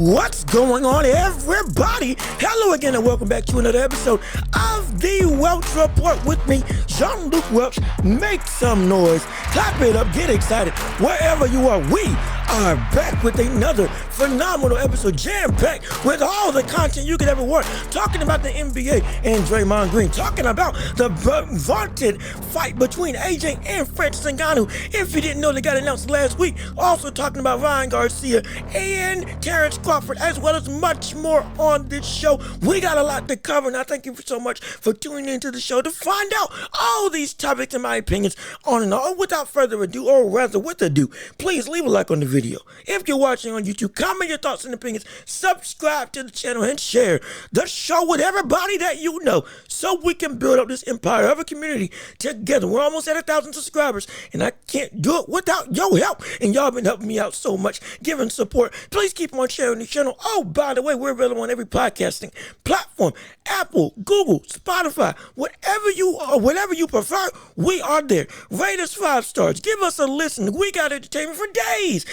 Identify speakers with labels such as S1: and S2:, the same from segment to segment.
S1: What's going on, everybody? Hello again, and welcome back to another episode of the Welch Report with me, Jean-Luc Welch. Make some noise, clap it up, get excited. Wherever you are, we are back with another phenomenal episode, jam-packed with all the content you could ever want. Talking about the NBA and Draymond Green. Talking about the vaunted fight between AJ and Francis Ngannou. If you didn't know, they got announced last week. Also talking about Ryan Garcia and Terrence Crawford, as well as much more on this show. We got a lot to cover, and I thank you so much for tuning into the show to find out all these topics and my opinions on and on. Without further ado, or rather with ado, please leave a like on the video. If you're watching on YouTube, comment your thoughts and opinions, subscribe to the channel, and share the show with everybody that you know so we can build up this empire of a community together. We're almost at 1,000 subscribers, and I can't do it without your help, and y'all been helping me out so much, giving support. Please keep on sharing the channel. Oh, by the way, we're available on every podcasting platform, Apple, Google, Spotify, whatever you prefer, we are there. Rate us 5 stars. Give us a listen. We got entertainment for days,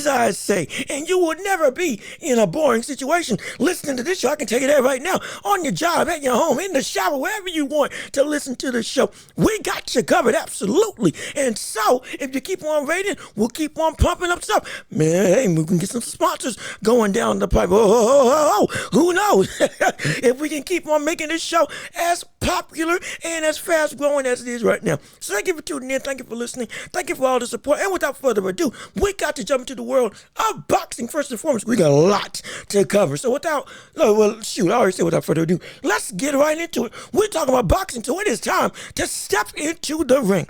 S1: I say, and you will never be in a boring situation listening to this show. I can tell you that right now. On your job, at your home, in the shower, wherever you want to listen to the show, we got you covered, absolutely. And so, if you keep on rating, we'll keep on pumping up stuff. Man, hey, we can get some sponsors going down the pipe. Who knows? If we can keep on making this show as popular and as fast growing as it is right now. So thank you for tuning in. Thank you for listening. Thank you for all the support. And without further ado, we got to jump into the world of boxing first and foremost. We got a lot to cover. So I already said without further ado, let's get right into it. We're talking about boxing, so it is time to step into the ring.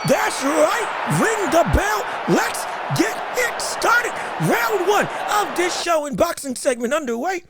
S1: That's right. Ring the bell. Let's get it started. Round 1 of this show and boxing segment underway.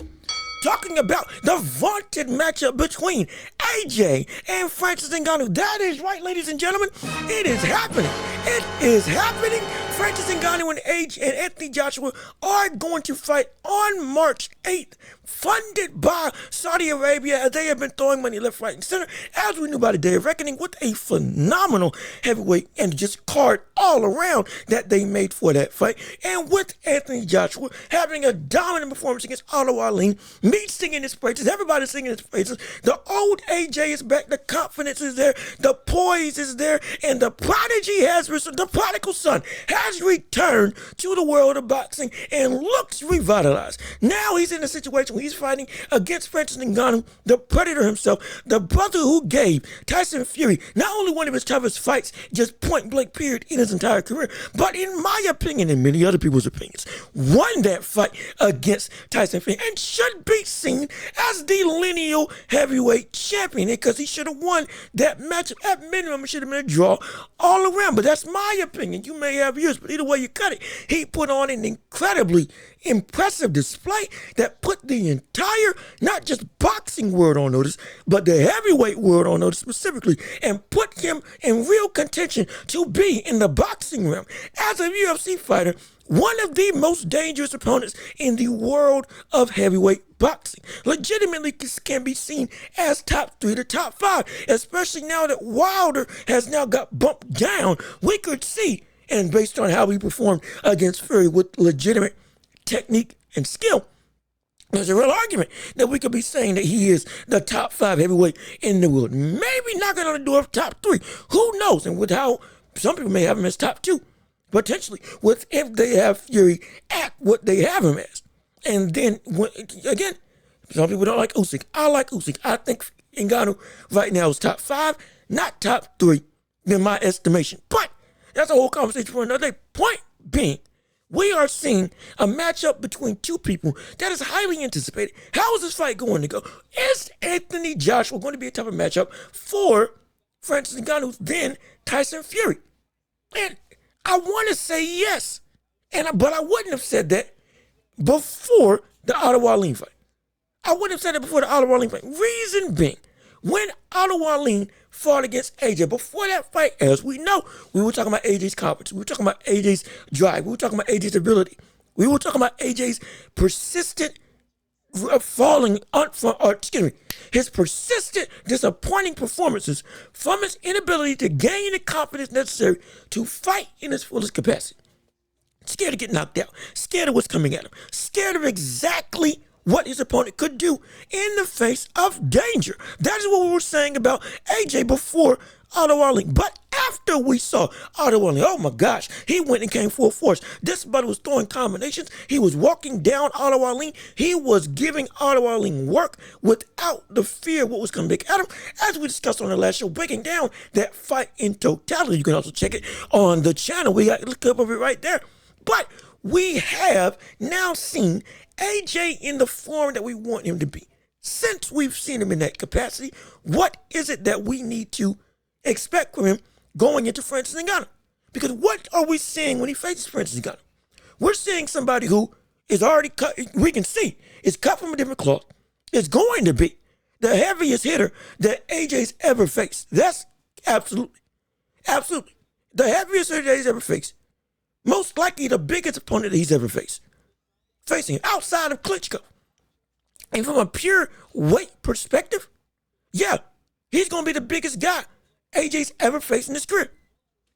S1: Talking about the vaunted matchup between AJ and Francis Ngannou. That is right, ladies and gentlemen. It is happening. It is happening. Francis Ngannou and Anthony Joshua are going to fight on March 8th, funded by Saudi Arabia, as they have been throwing money left, right, and center, as we knew by the day of reckoning, with a phenomenal heavyweight and just card all around that they made for that fight. And with Anthony Joshua having a dominant performance against Otto Arlene, me singing his praises, everybody singing his praises, the old AJ is back, the confidence is there, the poise is there, and the prodigy the prodigal son has returned to the world of boxing and looks revitalized. Now he's in a situation where he's fighting against Francis Ngannou, the predator himself, the brother who gave Tyson Fury not only one of his toughest fights, just point blank period, in his entire career, but in my opinion and many other people's opinions, won that fight against Tyson Fury and should be seen as the lineal heavyweight champion, because he should have won that matchup. At minimum, it should have been a draw all around, but that's my opinion. You may have yours, but either way you cut it, he put on an incredibly impressive display that put the entire, not just boxing world on notice, but the heavyweight world on notice specifically, and put him in real contention to be in the boxing realm as a UFC fighter, one of the most dangerous opponents in the world of heavyweight boxing. Legitimately can be seen as top 3 to top 5, especially now that Wilder has now got bumped down. We could see, and based on how he performed against Fury with legitimate technique and skill, there's a real argument that we could be saying that he is the top 5 heavyweight in the world. Maybe knocking on the door of top 3. Who knows? And with how some people may have him as top 2. Potentially, with if they have Fury at what they have him as. And then, again, some people don't like Usyk. I like Usyk. I think Ngannou right now is top 5, not top 3 in my estimation. But that's a whole conversation for another day. Point being, we are seeing a matchup between two people that is highly anticipated. How is this fight going to go? Is Anthony Joshua going to be a tougher matchup for Francis Ngannou than Tyson Fury? And I want to say yes, but I wouldn't have said that before the Otto Arlene fight. I wouldn't have said it before the Otto Arlene fight. Reason being, when Otto Arlene fought against AJ, before that fight, as we know, we were talking about AJ's confidence. We were talking about AJ's drive. We were talking about AJ's ability. We were talking about AJ's persistent his persistent disappointing performances from his inability to gain the confidence necessary to fight in his fullest capacity. scared to get knocked out, scared of what's coming at him, scared of exactly what his opponent could do in the face of danger. That is what we were saying about AJ before Otto Arling. But after we saw Otto Arling, oh my gosh, he went and came full force. This buddy was throwing combinations. He was walking down Otto Arling. He was giving Otto Arling work without the fear of what was coming back at him. As we discussed on the last show, breaking down that fight in totality. You can also check it on the channel. We got a clip of it right there. But we have now seen AJ in the form that we want him to be. Since we've seen him in that capacity, what is it that we need to expect from him going into Francis Ngannou? Because what are we seeing when he faces Francis Ngannou? We're seeing somebody who is already cut, we can see, is cut from a different cloth, is going to be the heaviest hitter that AJ's ever faced. That's absolutely the heaviest hitter that he's ever faced. Most likely the biggest opponent that he's ever faced. Facing him outside of Klitschko. And from a pure weight perspective, yeah, he's going to be the biggest guy AJ's ever faced in his career.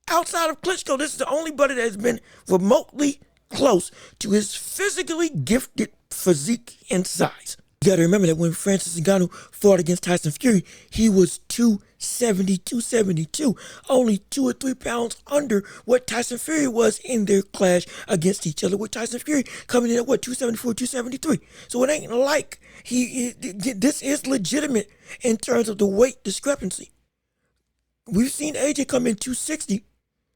S1: Outside of Klitschko, this is the only buddy that has been remotely close to his physically gifted physique and size. You got to remember that when Francis Ngannou fought against Tyson Fury, he was 270, 272, only 2 or 3 pounds under what Tyson Fury was in their clash against each other, with Tyson Fury coming in at 274, 273. So it ain't like this is legitimate in terms of the weight discrepancy. We've seen AJ come in 260,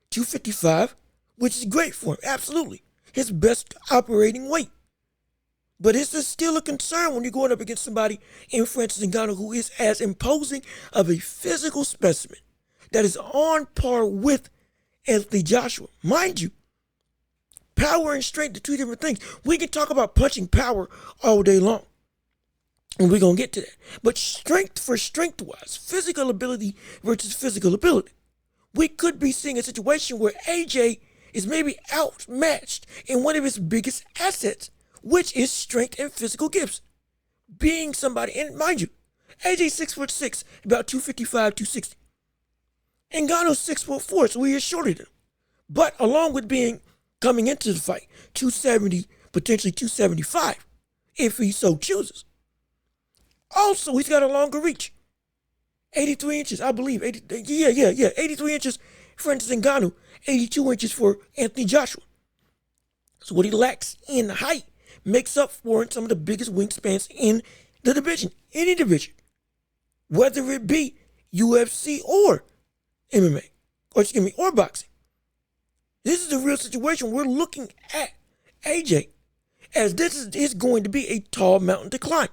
S1: 255, which is great for him, absolutely. His best operating weight. But is this still a concern when you're going up against somebody in Francis Ngannou who is as imposing of a physical specimen that is on par with Anthony Joshua? Mind you, power and strength are two different things. We can talk about punching power all day long, and we're going to get to that. But strength for strength-wise, physical ability versus physical ability, we could be seeing a situation where AJ is maybe outmatched in one of his biggest assets, which is strength and physical gifts. Being somebody, and mind you, AJ 6'6", about 255, 260. Ngannou's 6'4", so he is shorter than him. But along with being coming into the fight, 270, potentially 275, if he so chooses. Also, he's got a longer reach. 83 inches, I believe. 83 inches for Francis Ngannou, 82 inches for Anthony Joshua. So what he lacks in height makes up for in some of the biggest wingspans in the division, any division, whether it be UFC or MMA, or boxing. This is a real situation. We're looking at AJ as this is going to be a tall mountain to climb.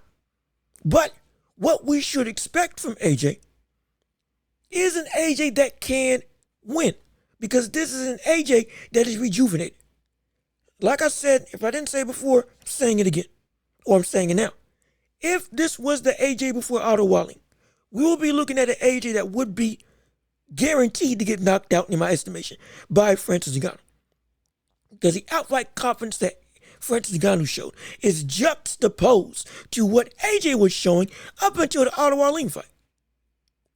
S1: But what we should expect from AJ is an AJ that can win, because this is an AJ that is rejuvenated. Like I said, if I didn't say it before, I'm saying it again, or I'm saying it now. If this was the AJ before Otto Arling, we will be looking at an AJ that would be guaranteed to get knocked out, in my estimation, by Francis Ngannou. Because the outright confidence that Francis Ngannou showed is juxtaposed to what AJ was showing up until the Otto Arling fight.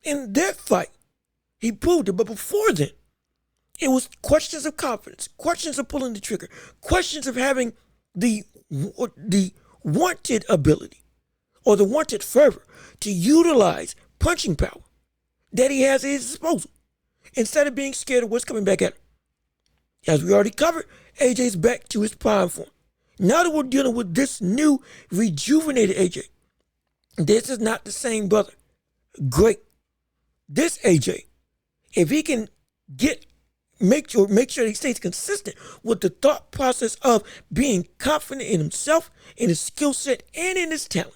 S1: In that fight, he proved it, but before then, it was questions of confidence, questions of pulling the trigger, questions of having the wanted ability or the wanted fervor to utilize punching power that he has at his disposal instead of being scared of what's coming back at him. As we already covered, AJ's back to his prime form. Now that we're dealing with this new rejuvenated AJ, this is not the same brother. Great. This AJ, if he can make sure he stays consistent with the thought process of being confident in himself, in his skill set, and in his talent.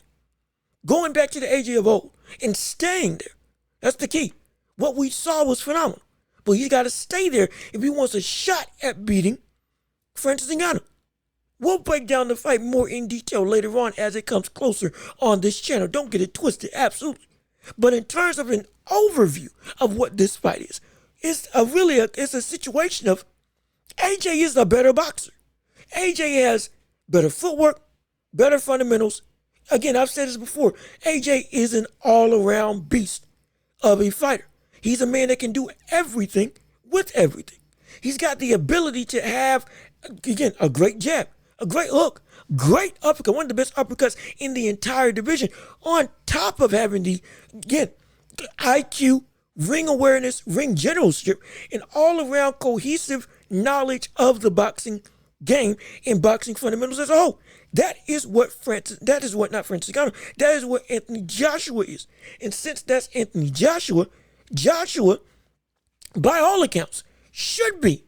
S1: Going back to the AJ of old and staying there. That's the key. What we saw was phenomenal. But he's got to stay there if he wants a shot at beating Francis Ngannou. We'll break down the fight more in detail later on as it comes closer on this channel. Don't get it twisted, absolutely. But in terms of an overview of what this fight is, it's a situation of AJ is a better boxer. AJ has better footwork, better fundamentals. Again, I've said this before. AJ is an all-around beast of a fighter. He's a man that can do everything with everything. He's got the ability to have, again, a great jab, a great hook, great uppercut, one of the best uppercuts in the entire division, on top of having the, again, IQ, ring awareness, ring generalship, and all-around cohesive knowledge of the boxing game and boxing fundamentals as a whole. That is what not Francis Ngannou, that is what Anthony Joshua is. And since that's Anthony Joshua, by all accounts, should be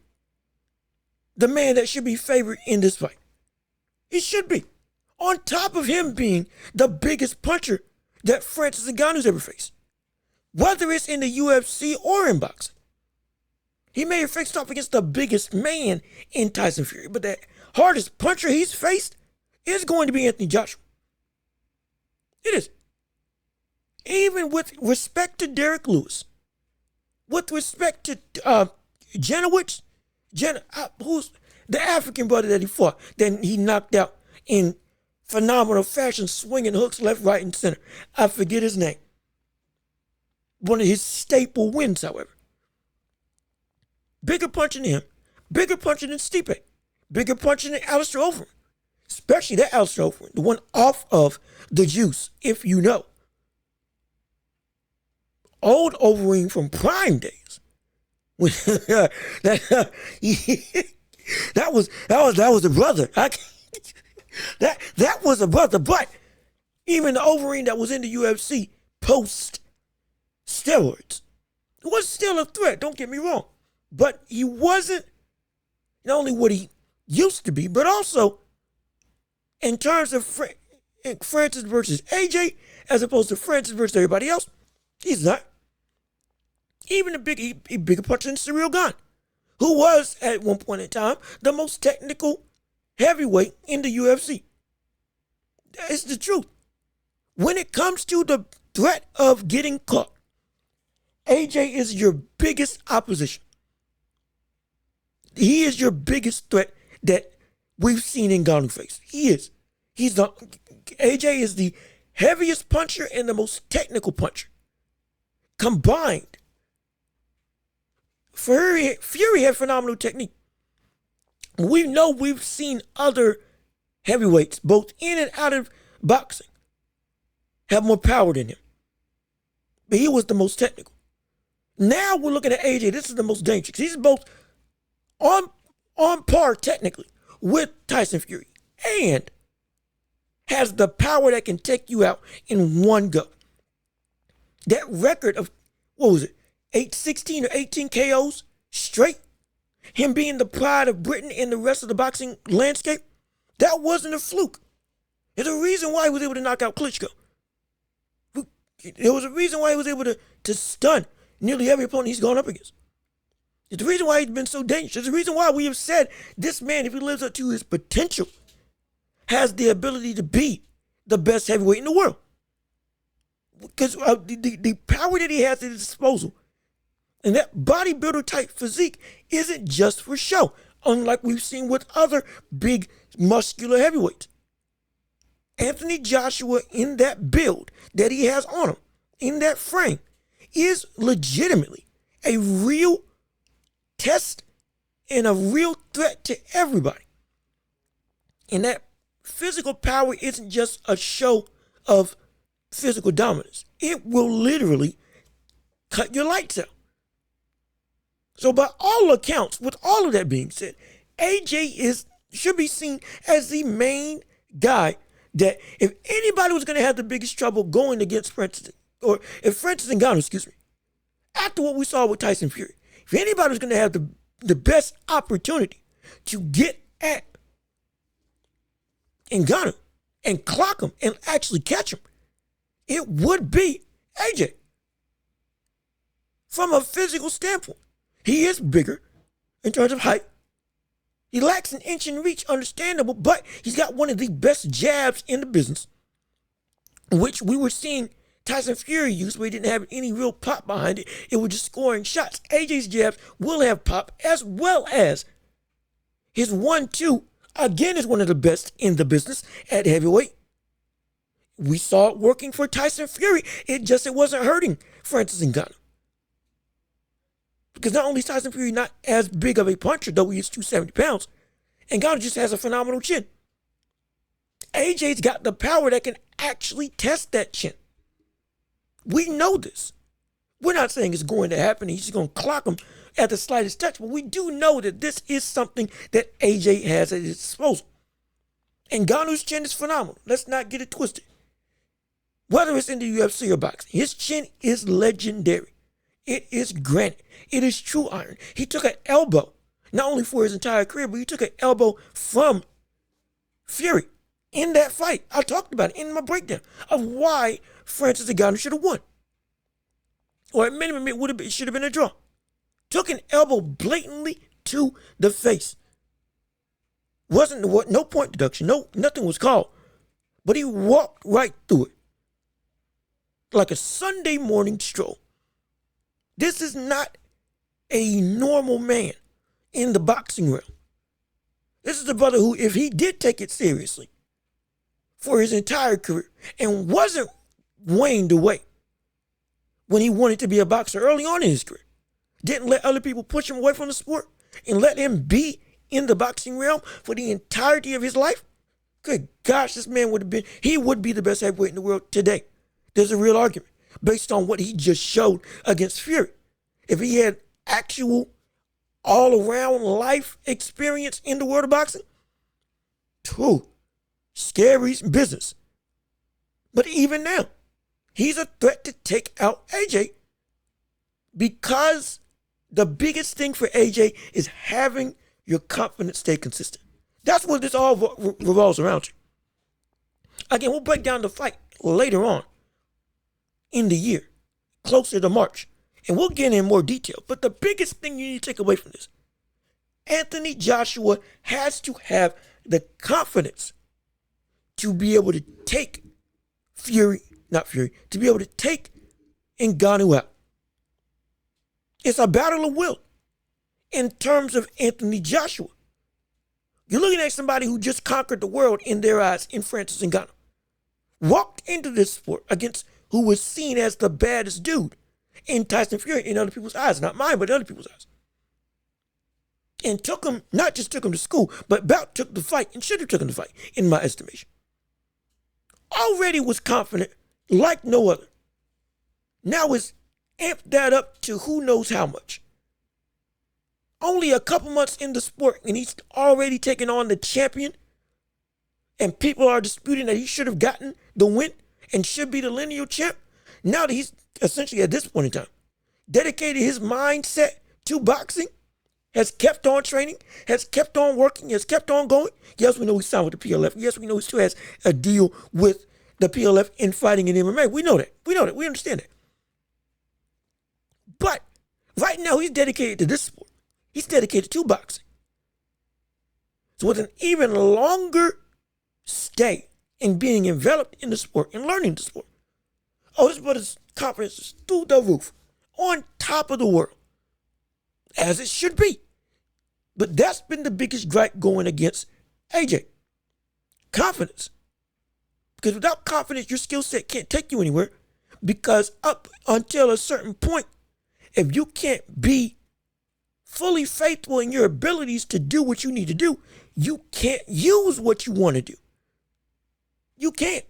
S1: the man that should be favored in this fight. He should be. On top of him being the biggest puncher that Francis Ngannou's ever faced. Whether it's in the UFC or in boxing. He may have faced off against the biggest man in Tyson Fury, but the hardest puncher he's faced is going to be Anthony Joshua. It is. Even with respect to Derek Lewis, with respect to Janowicz, who's the African brother that he fought, then he knocked out in phenomenal fashion, swinging hooks left, right, and center. I forget his name. One of his staple wins, however. Bigger puncher than him, bigger puncher than Stipe, bigger puncher than Alistair Overeem. Especially that Alistair Overeem, the one off of the juice, if you know. Old Overeem from prime days. that was a brother. That was a brother. But even the Overeem that was in the UFC post steroids was still a threat. Don't get me wrong, but he wasn't not only what he used to be, but also in terms of Francis versus AJ, as opposed to Francis versus everybody else, he's not. Even a bigger puncher than Ciryl Gane, who was at one point in time the most technical heavyweight in the UFC. It's the truth. When it comes to the threat of getting caught, AJ is your biggest opposition. He is your biggest threat that we've seen Ngannou face. He is. AJ is the heaviest puncher and the most technical puncher. Combined. Fury had phenomenal technique. We've seen other heavyweights, both in and out of boxing, have more power than him. But he was the most technical. Now we're looking at AJ. This is the most dangerous. He's both on par technically with Tyson Fury and has the power that can take you out in one go. That record of, 16 or 18 KOs straight, him being the pride of Britain and the rest of the boxing landscape, that wasn't a fluke. There's a reason why he was able to knock out Klitschko. There was a reason why he was able to stun nearly every opponent he's gone up against. It's the reason why he's been so dangerous. It's the reason why we have said this man, if he lives up to his potential, has the ability to be the best heavyweight in the world. Because the power that he has at his disposal and that bodybuilder type physique isn't just for show, unlike we've seen with other big muscular heavyweights. Anthony Joshua, in that build that he has on him, in that frame, is legitimately a real test and a real threat to everybody. And that physical power isn't just a show of physical dominance. It will literally cut your lights out. So by all accounts, with all of that being said, AJ should be seen as the main guy that if anybody was going to have the biggest trouble going against Francis, or if Francis Ngannou, after what we saw with Tyson Fury, if anybody was going to have the best opportunity to get at Ngannou and clock him and actually catch him, it would be AJ. From a physical standpoint, he is bigger in terms of height. He lacks an inch in reach, understandable, but he's got one of the best jabs in the business, which we were seeing Tyson Fury use, where he didn't have any real pop behind it. It was just scoring shots. AJ's jabs will have pop, as well as his 1-2, again, is one of the best in the business at heavyweight. We saw it working for Tyson Fury. It wasn't hurting Francis Ngannou. Because not only is Tyson Fury not as big of a puncher, though he is 270 pounds, Ngannou just has a phenomenal chin. AJ's got the power that can actually test that chin. We know this. We're not saying it's going to happen. He's just going to clock him at the slightest touch. But we do know that this is something that AJ has at his disposal. Ngannou's chin is phenomenal. Let's not get it twisted. Whether it's in the UFC or boxing, his chin is legendary. It is granite. It is true iron. He took an elbow, not only for his entire career, but he took an elbow from Fury in that fight. I talked about it in my breakdown of why Francis Ngannou should have won. Or at minimum, it should have been a draw. Took an elbow blatantly to the face. No point deduction. Nothing was called. But he walked right through it. Like a Sunday morning stroll. This is not a normal man in the boxing realm. This is a brother who, if he did take it seriously for his entire career and wasn't waned away when he wanted to be a boxer early on in his career, didn't let other people push him away from the sport and let him be in the boxing realm for the entirety of his life, good gosh, this man would be the best heavyweight in the world today. There's a real argument based on what he just showed against Fury. If he had actual all-around life experience in the world of boxing, scary business. But even now, he's a threat to take out AJ because the biggest thing for AJ is having your confidence stay consistent. That's what this all revolves around. Again, we'll break down the fight later on in the year, closer to March, and we'll get in more detail. But the biggest thing you need to take away from this, Anthony Joshua has to have the confidence to be able to take to be able to take Ngannou out. It's a battle of will in terms of Anthony Joshua. You're looking at somebody who just conquered the world in their eyes in Francis Ngannou. Walked into this sport against who was seen as the baddest dude in Tyson Fury in other people's eyes, not mine, but other people's eyes. And not just took him to school, but about took the fight and should have taken the fight, in my estimation. Already was confident like no other. Now it's amped that up to who knows how much. Only a couple months in the sport and he's already taken on the champion, and people are disputing that he should have gotten the win and should be the lineal champ. Now that he's essentially at this point in time dedicated his mindset to boxing, has kept on training, has kept on working, has kept on going. Yes, we know he signed with the PLF. Yes, we know he still has a deal with the PLF in fighting in MMA. We know that. We understand that. But right now he's dedicated to this sport. He's dedicated to boxing. So with an even longer stay in being enveloped in the sport and learning the sport, this brother's confidence is through the roof, on top of the world, as it should be. But that's been the biggest gripe going against AJ. Confidence. Because without confidence, your skill set can't take you anywhere. Because up until a certain point, if you can't be fully faithful in your abilities to do what you need to do, you can't use what you want to do. You can't.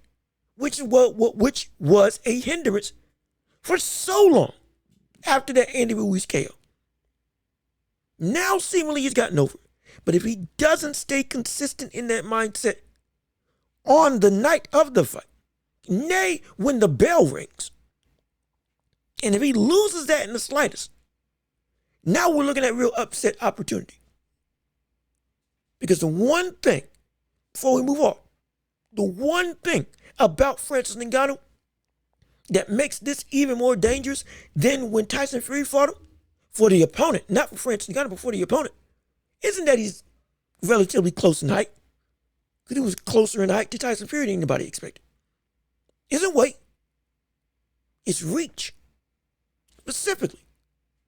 S1: Which was a hindrance for so long after that Andy Ruiz KO. Now seemingly he's gotten over it. But if he doesn't stay consistent in that mindset on the night of the fight, nay, when the bell rings, and if he loses that in the slightest, now we're looking at real upset opportunity. Because the one thing, before we move on, the one thing about Francis Ngannou that makes this even more dangerous than when Tyson Fury fought him, for the opponent, not for Francis Ngannou, but for the opponent, isn't that he's relatively close in height. Because he was closer in height to Tyson Fury than anybody expected. Isn't weight. It's reach. Specifically.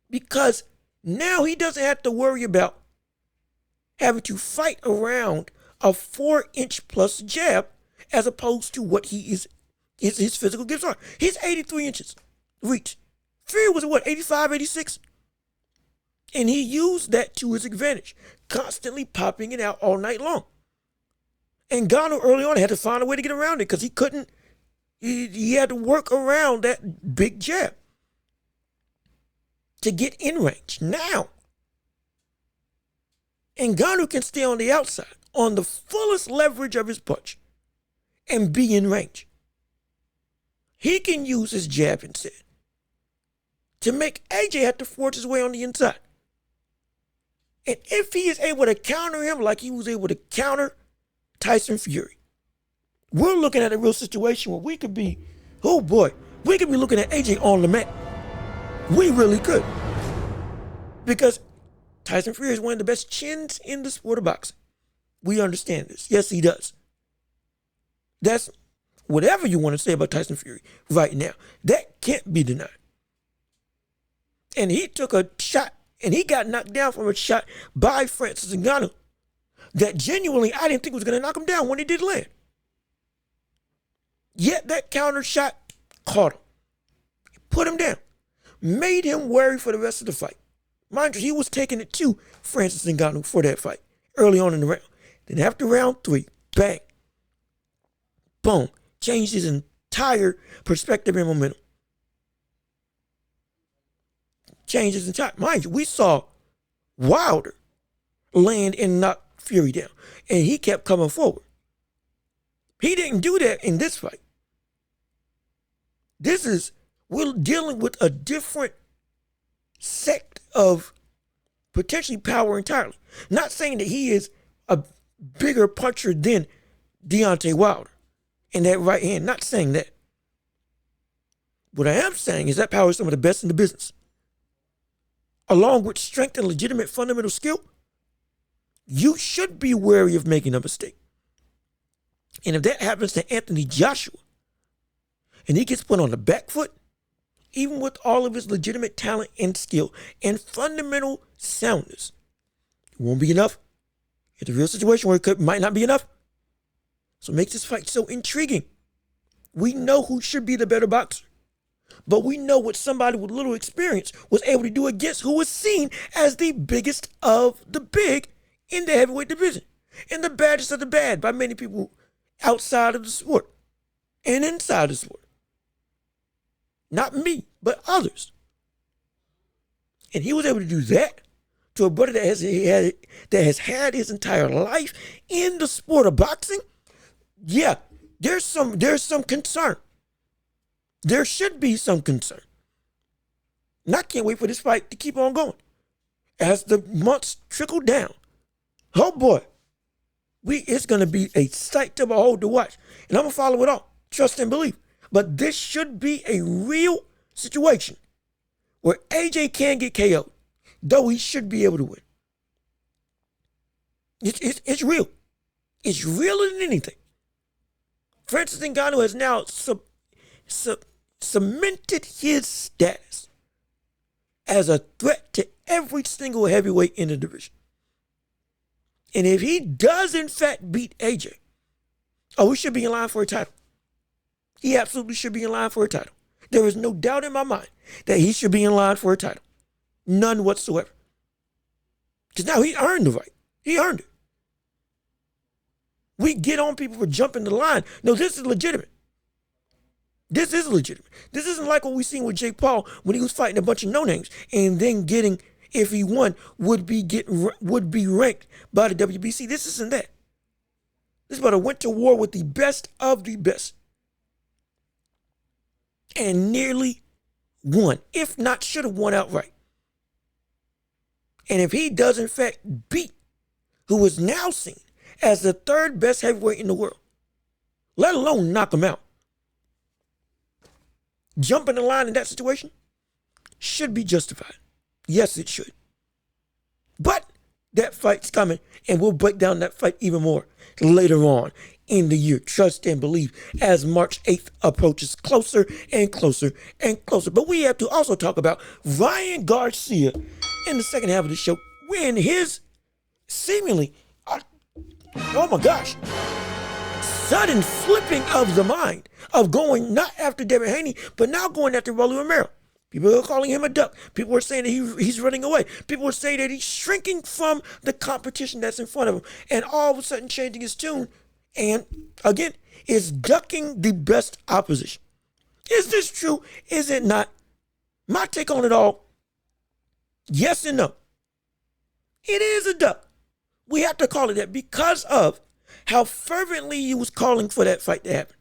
S1: Because now he doesn't have to worry about having to fight around a 4-inch plus jab as opposed to what his physical gifts are. He's 83 inches reach. Fury was 85, 86? And he used that to his advantage, constantly popping it out all night long. And Ngannou early on had to find a way to get around it because he couldn't, he had to work around that big jab to get in range. Now, Ngannou can stay on the outside on the fullest leverage of his punch and be in range. He can use his jab instead to make AJ have to force his way on the inside. And if he is able to counter him like he was able to counter Tyson Fury, we're looking at a real situation where we could be, oh boy, we could be looking at AJ on the mat. We really could. Because Tyson Fury is one of the best chins in the sport of boxing. We understand this. Yes, he does. That's whatever you want to say about Tyson Fury right now. That can't be denied. And he took a shot, and he got knocked down from a shot by Francis Ngannou that genuinely I didn't think was going to knock him down when he did land. Yet that counter shot caught him, put him down, made him worry for the rest of the fight. Mind you, he was taking it to Francis Ngannou for that fight early on in the round. Then after round 3, bang, boom, changed his entire perspective and momentum. Changed his entire, mind you, we saw Wilder land and knock Fury down, and he kept coming forward. He didn't do that in this fight. We're dealing with a different sect of potentially power entirely. Not saying that he is a bigger puncher than Deontay Wilder in that right hand. Not saying that. What I am saying is that power is some of the best in the business. Along with strength and legitimate fundamental skill, you should be wary of making a mistake. And if that happens to Anthony Joshua, and he gets put on the back foot, even with all of his legitimate talent and skill and fundamental soundness, it won't be enough. It's a real situation where it might not be enough. So it makes this fight so intriguing. We know who should be the better boxer, but we know what somebody with little experience was able to do against who was seen as the biggest of the big in the heavyweight division and the baddest of the bad by many people outside of the sport and inside the sport. Not me, but others. And he was able to do that to a brother that has had his entire life in the sport of boxing. Yeah, there's some concern. There should be some concern. And I can't wait for this fight to keep on going. As the months trickle down, oh boy, it's going to be a sight to behold to watch. And I'm going to follow it all. Trust and believe. But this should be a real situation where AJ can get KO'd, though he should be able to win. It's real. It's realer than anything. Francis Ngannou has now cemented his status as a threat to every single heavyweight in the division. And if he does in fact beat AJ, he should be in line for a title. He absolutely should be in line for a title. There is no doubt in my mind that he should be in line for a title. None whatsoever. Because now he earned the right. He earned it. We get on people for jumping the line. No, this is legitimate. This is legitimate. This isn't like what we seen with Jake Paul when he was fighting a bunch of no-names and then getting, if he won, would be ranked by the WBC. This isn't that. This brother went to war with the best of the best and nearly won, if not should have won outright. And if he does in fact beat who is now seen as the third best heavyweight in the world, let alone knock him out, jumping the line in that situation should be justified. Yes, it should. But that fight's coming, and we'll break down that fight even more later on in the year. Trust and believe as March 8th approaches closer and closer and closer. But we have to also talk about Ryan Garcia in the second half of the show when his seemingly, oh my gosh, sudden flipping of the mind of going not after Haney, but now going after Rolly Romero. People are calling him a duck. People are saying that he's running away. People are saying that he's shrinking from the competition that's in front of him. And all of a sudden changing his tune. And again, is ducking the best opposition. Is this true? Is it not? My take on it all, yes and no. It is a duck. We have to call it that because of how fervently he was calling for that fight to happen.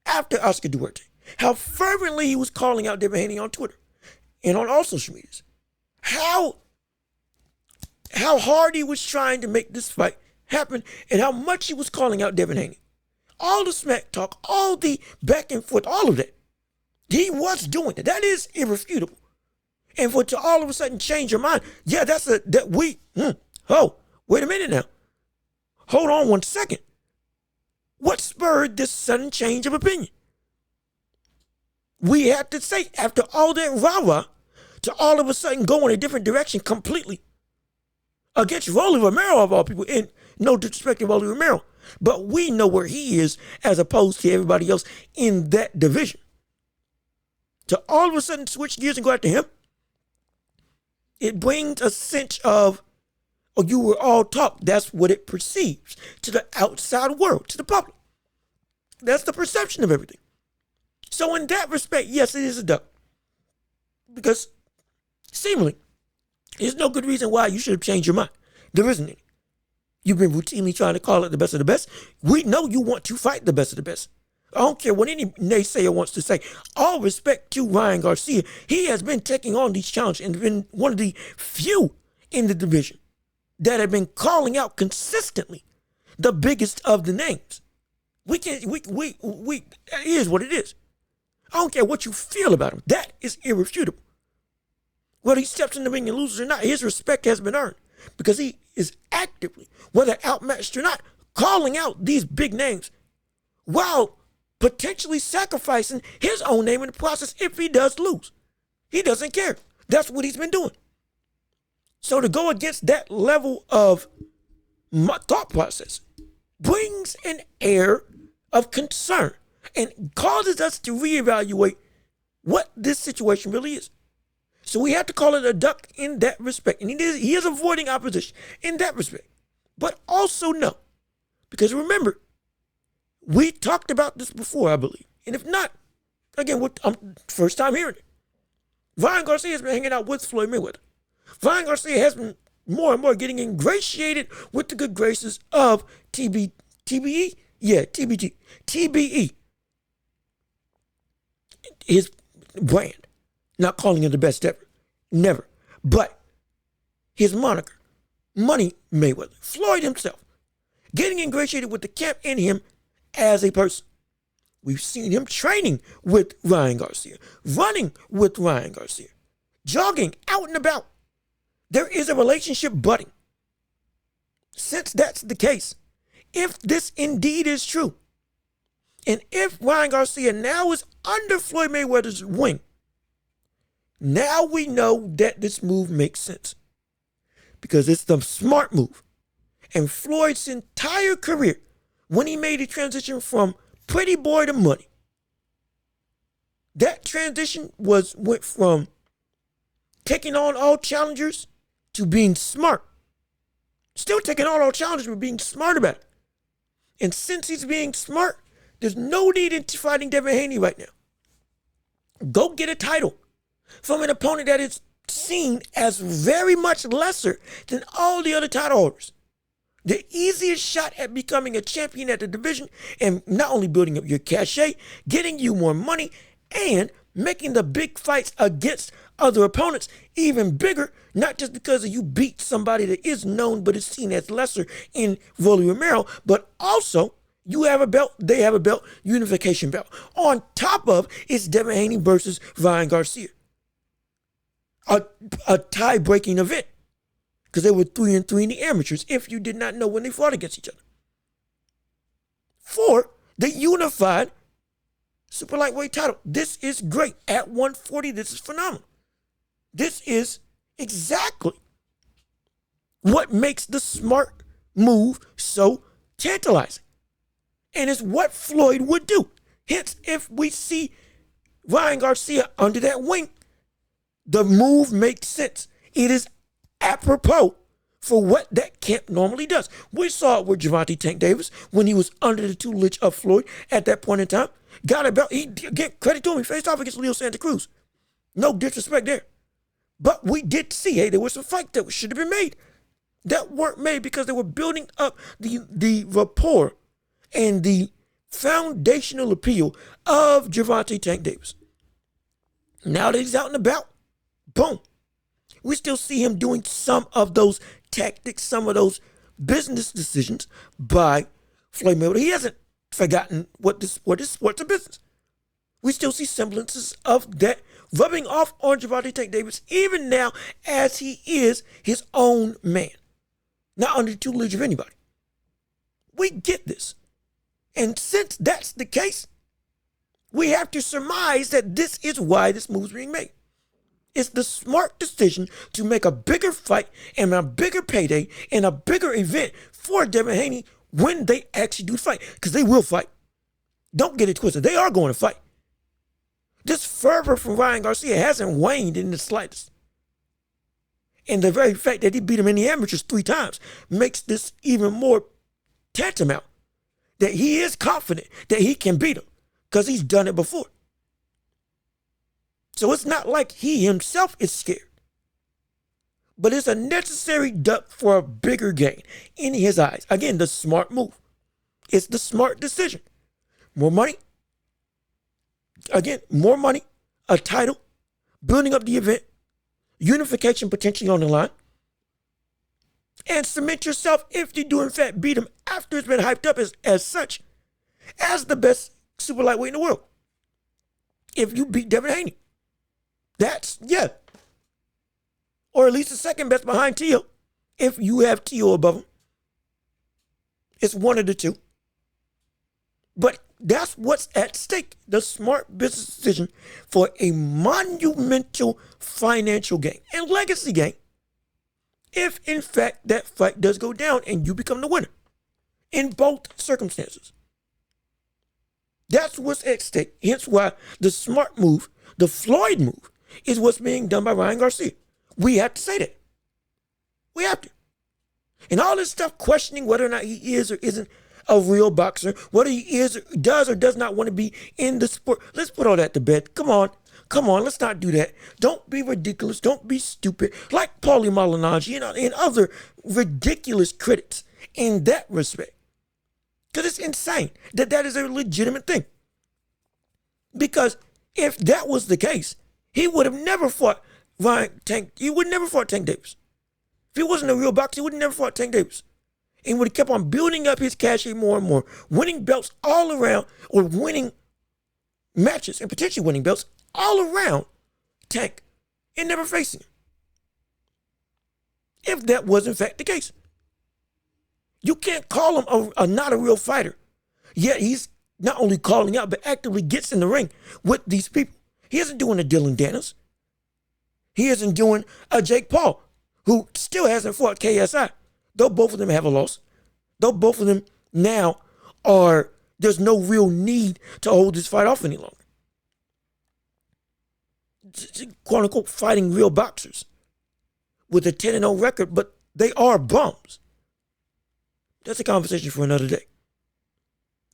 S1: After Oscar Duarte. How fervently he was calling out Devin Haney on Twitter and on all social medias. How hard he was trying to make this fight happen and how much he was calling out Devin Haney. All the smack talk, all the back and forth, all of that. He was doing it. That is irrefutable. And for it to all of a sudden change your mind, yeah, wait a minute now. Hold on one second. What spurred this sudden change of opinion? We had to say, after all that rah-rah, to all of a sudden go in a different direction completely against Rolly Romero of all people, and no disrespect to Rolly Romero, but we know where he is as opposed to everybody else in that division. To all of a sudden switch gears and go after him, it brings a sense of, oh, you were all talk. That's what it perceives to the outside world, to the public. That's the perception of everything. So in that respect, yes, it is a duck. Because seemingly, there's no good reason why you should have changed your mind. There isn't any. You've been routinely trying to call it the best of the best. We know you want to fight the best of the best. I don't care what any naysayer wants to say. All respect to Ryan Garcia. He has been taking on these challenges and been one of the few in the division that have been calling out consistently the biggest of the names. It is what it is. I don't care what you feel about him. That is irrefutable. Whether he steps in the ring and loses or not, his respect has been earned because he is actively, whether outmatched or not, calling out these big names while potentially sacrificing his own name in the process if he does lose. He doesn't care. That's what he's been doing. So to go against that level of thought process brings an air of concern and causes us to reevaluate what this situation really is. So we have to call it a duck in that respect. And he is avoiding opposition in that respect. But also no. Because remember, we talked about this before, I believe. And if not, again, I'm first time hearing it. Ryan Garcia has been hanging out with Floyd Mayweather. Ryan Garcia has been more and more getting ingratiated with the good graces of TBE? Yeah, TBE. His brand. Not calling him the best ever. Never. But his moniker, Money Mayweather. Floyd himself. Getting ingratiated with the camp and him as a person. We've seen him training with Ryan Garcia. Running with Ryan Garcia. Jogging out and about. There is a relationship budding. Since that's the case, if this indeed is true, and if Ryan Garcia now is under Floyd Mayweather's wing, now we know that this move makes sense. Because it's the smart move. And Floyd's entire career, when he made the transition from pretty boy to money, that transition went from taking on all challengers to being smart. Still taking on all challengers, but being smart about it. And since he's being smart, there's no need in fighting Devin Haney right now. Go get a title from an opponent that is seen as very much lesser than all the other title holders. The easiest shot at becoming a champion at the division and not only building up your cachet, getting you more money, and making the big fights against other opponents even bigger, not just because you beat somebody that is known but is seen as lesser in Rolly Romero, but also you have a belt, they have a belt, unification belt. On top of it's Devin Haney versus Ryan Garcia. A tie-breaking event. Because they were 3-3 in the amateurs, if you did not know when they fought against each other. For the unified super lightweight title. This is great. At 140, this is phenomenal. This is exactly what makes the smart move so tantalizing. And it's what Floyd would do. Hence, if we see Ryan Garcia under that wing, The move makes sense. It is apropos for what that camp normally does. We saw it with Gervonta Tank Davis when he was under the tutelage of Floyd at that point in time. Got a belt. He, again, credit to him, he faced off against Leo Santa Cruz. No disrespect there. But we did see, hey, there was some fights that should have been made that weren't made because they were building up the rapport and the foundational appeal of Gervonta Tank Davis. Now that he's out and about, boom. We still see him doing some of those tactics, some of those business decisions by Floyd Mayweather. He hasn't forgotten what this sports a business. We still see semblances of that rubbing off on Gervonta Tank Davis, even now as he is his own man, not under the tutelage of anybody. We get this. And since that's the case, we have to surmise that this is why this move is being made. It's the smart decision to make a bigger fight and a bigger payday and a bigger event for Devin Haney when they actually do fight. Because they will fight. Don't get it twisted. They are going to fight. This fervor from Ryan Garcia hasn't waned in the slightest. And the very fact that he beat him in the amateurs 3 times makes this even more tantamount that he is confident that he can beat him because he's done it before. So it's not like he himself is scared. But it's a necessary duck for a bigger gain in his eyes. Again, the smart move. It's the smart decision. More money. Again, more money, a title, building up the event, unification potentially on the line, and cement yourself, if you do in fact beat him after it's been hyped up as such, as the best super lightweight in the world. If you beat Devin Haney. That's, yeah. Or at least the second best behind Tio, if you have Tio above him. It's one of the two. But that's what's at stake. The smart business decision for a monumental financial gain and legacy gain. If in fact that fight does go down and you become the winner. In both circumstances. That's what's at stake. Hence why the smart move, the Floyd move, is what's being done by Ryan Garcia. We have to say that. We have to. And all this stuff questioning whether or not he is or isn't a real boxer, whether he is or does not want to be in the sport. Let's put all that to bed. Come on, let's not do that. Don't be ridiculous. Don't be stupid. Like Paulie Malignaggi and other ridiculous critics in that respect. Because it's insane that is a legitimate thing. Because if that was the case, he would have never fought Tank Davis. If he wasn't a real boxer, he would have never fought Tank Davis. And would have kept on building up his cachet more and more, winning belts all around, or winning matches and potentially winning belts all around Tank and never facing him. If that was in fact the case. You can't call him a not a real fighter. Yet he's not only calling out, but actively gets in the ring with these people. He isn't doing a Dylan Dennis. He isn't doing a Jake Paul, who still hasn't fought KSI. Though both of them have a loss. Though both of them now there's no real need to hold this fight off any longer. Quote unquote fighting real boxers with a 10-0 record, but they are bums. That's a conversation for another day.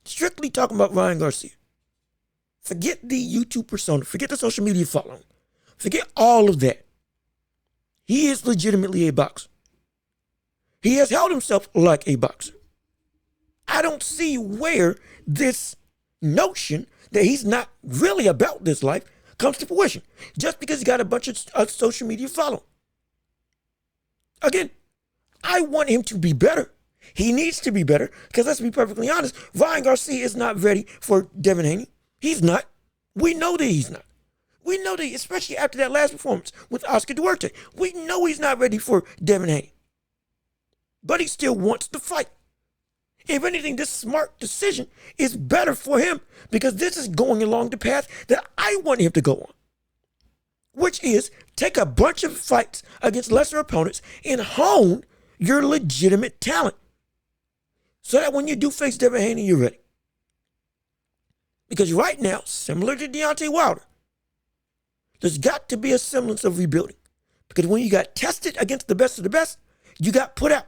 S1: Strictly talking about Ryan Garcia. Forget the YouTube persona. Forget the social media following. Forget all of that. He is legitimately a boxer. He has held himself like a boxer. I don't see where this notion that he's not really about this life comes to fruition. Just because he got a bunch of social media following. Again, I want him to be better. He needs to be better because let's be perfectly honest, Ryan Garcia is not ready for Devin Haney. He's not. We know that he's not. We know that, especially after that last performance with Oscar Duarte. We know he's not ready for Devin Haney. But he still wants to fight. If anything, this smart decision is better for him because this is going along the path that I want him to go on. Which is take a bunch of fights against lesser opponents and hone your legitimate talent. So that when you do face Devin Haney, you're ready. Because right now, similar to Deontay Wilder, There's got to be a semblance of rebuilding. Because when you got tested against the best of the best, you got put out.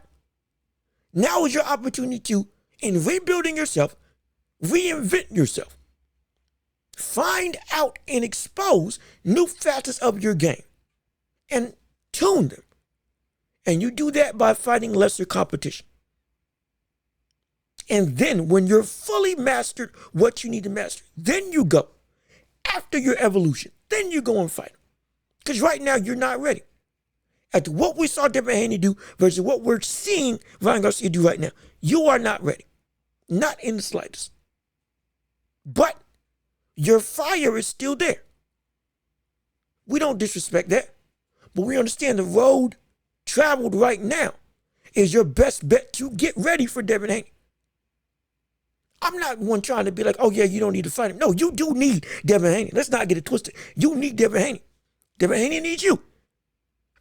S1: Now is your opportunity to, in rebuilding yourself, reinvent yourself. Find out and expose new facets of your game and tune them. And you do that by fighting lesser competition. And then when you're fully mastered what you need to master, then you go. After your evolution, then you go and fight. Because right now you're not ready. After what we saw Devin Haney do versus what we're seeing Ryan Garcia do right now, you are not ready. Not in the slightest. But your fire is still there. We don't disrespect that. But we understand the road traveled right now is your best bet to get ready for Devin Haney. I'm not one trying to be like, oh yeah, you don't need to fight him. No, you do need Devin Haney. Let's not get it twisted. You need Devin Haney. Devin Haney needs you.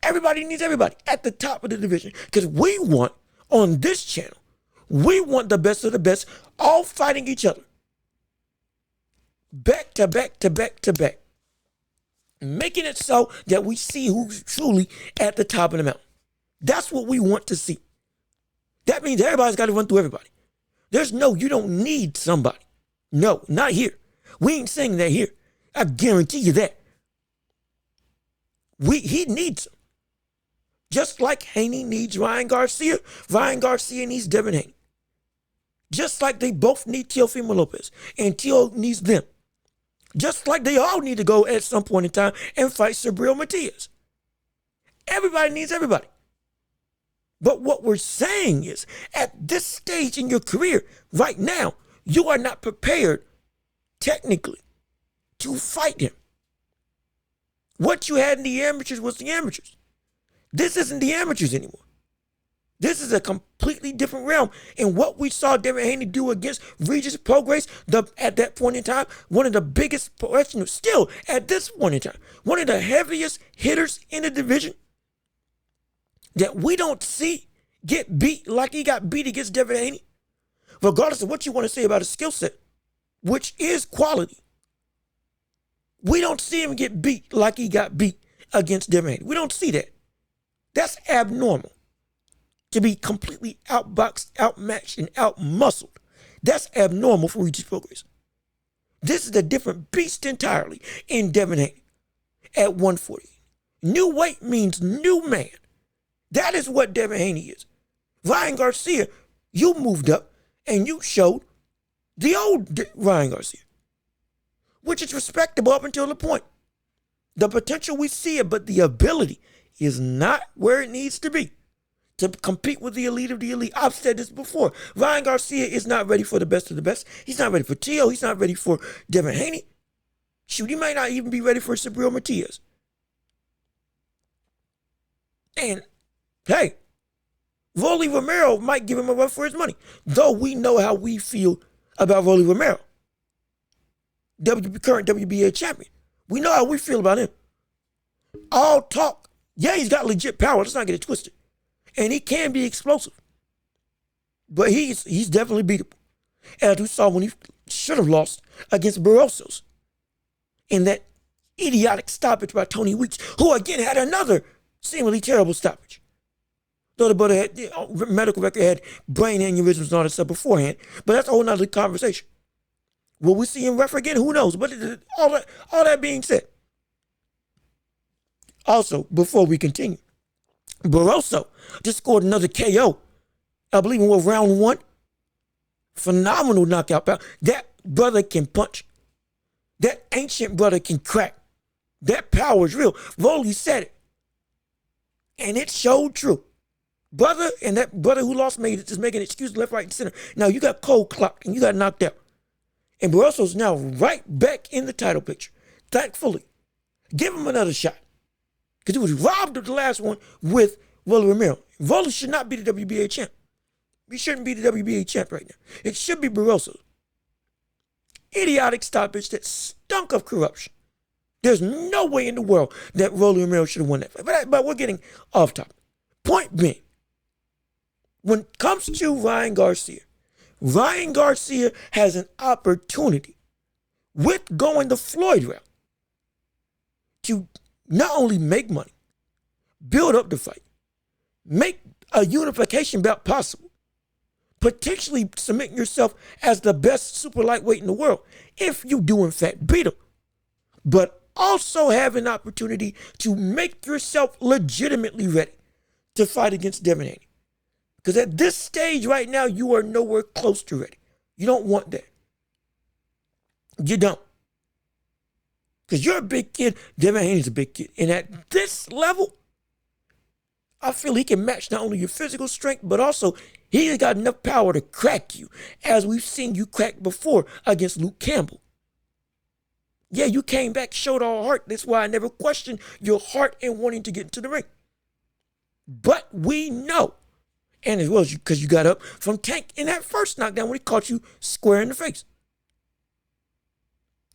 S1: Everybody needs everybody at the top of the division. Because we want, on this channel, we want the best of the best all fighting each other. Back to back to back to back. Making it so that we see who's truly at the top of the mountain. That's what we want to see. That means everybody's got to run through everybody. There's no, you don't need somebody. No, not here. We ain't saying that here. I guarantee you that. He needs him. Just like Haney needs Ryan Garcia, Ryan Garcia needs Devin Haney. Just like they both need Teofimo Lopez, and Teo needs them. Just like they all need to go at some point in time and fight Subriel Matias. Everybody needs everybody. But what we're saying is, at this stage in your career, right now, you are not prepared, technically, to fight him. What you had in the amateurs was the amateurs. This isn't the amateurs anymore. This is a completely different realm. And what we saw Devin Haney do against Regis Prograis, at that point in time, one of the biggest professionals, still at this point in time, one of the heaviest hitters in the division, that we don't see get beat like he got beat against Devin Haney, regardless of what you want to say about his skill set, which is quality. We don't see him get beat like he got beat against Devin Haney. We don't see that. That's abnormal. To be completely outboxed, outmatched, and outmuscled. That's abnormal for Regis Prograis. This is a different beast entirely in Devin Haney at 140. New weight means new man. That is what Devin Haney is. Ryan Garcia, you moved up and you showed the old Ryan Garcia, which is respectable up until the point. The potential we see it, but the ability is not where it needs to be to compete with the elite of the elite. I've said this before. Ryan Garcia is not ready for the best of the best. He's not ready for Teo. He's not ready for Devin Haney. Shoot, he might not even be ready for Subriel Matias. And, hey, Rolly Romero might give him a run for his money. Though we know how we feel about Rolly Romero. Current WBA champion. We know how we feel about him. All talk. Yeah, he's got legit power. Let's not get it twisted. And he can be explosive. But he's definitely beatable. As we saw when he should have lost against Barrosos in that idiotic stoppage by Tony Weeks, who again had another seemingly terrible stoppage. Though the brother had, medical record had brain aneurysms and all that stuff beforehand. But that's a whole nother conversation. Will we see him ref again? Who knows? But all that being said. Also, before we continue, Barroso just scored another KO. I believe in round one. Phenomenal knockout power. That brother can punch. That ancient brother can crack. That power is real. Rolly said it. And it showed true. Brother, and that brother who lost made it, just making excuses left, right, and center. Now you got cold clocked and you got knocked out. And Barroso's now right back in the title picture. Thankfully. Give him another shot. Because he was robbed of the last one with Rolly Romero. Rolly should not be the WBA champ. He shouldn't be the WBA champ right now. It should be Barroso. Idiotic stoppage that stunk of corruption. There's no way in the world that Rolly Romero should have won that fight. But we're getting off topic. Point being, when it comes to Ryan Garcia has an opportunity with going the Floyd route to not only make money, build up the fight, make a unification bout possible, potentially cement yourself as the best super lightweight in the world if you do in fact beat him, but also have an opportunity to make yourself legitimately ready to fight against Devin Haney. Because at this stage right now, you are nowhere close to ready. You don't want that. You don't. Because you're a big kid. Devin Haney's a big kid. And at this level, I feel he can match not only your physical strength, but also he's got enough power to crack you, as we've seen you crack before against Luke Campbell. Yeah, you came back, showed all heart. That's why I never questioned your heart and wanting to get into the ring. But we know, and as well as because you got up from Tank in that first knockdown when he caught you square in the face.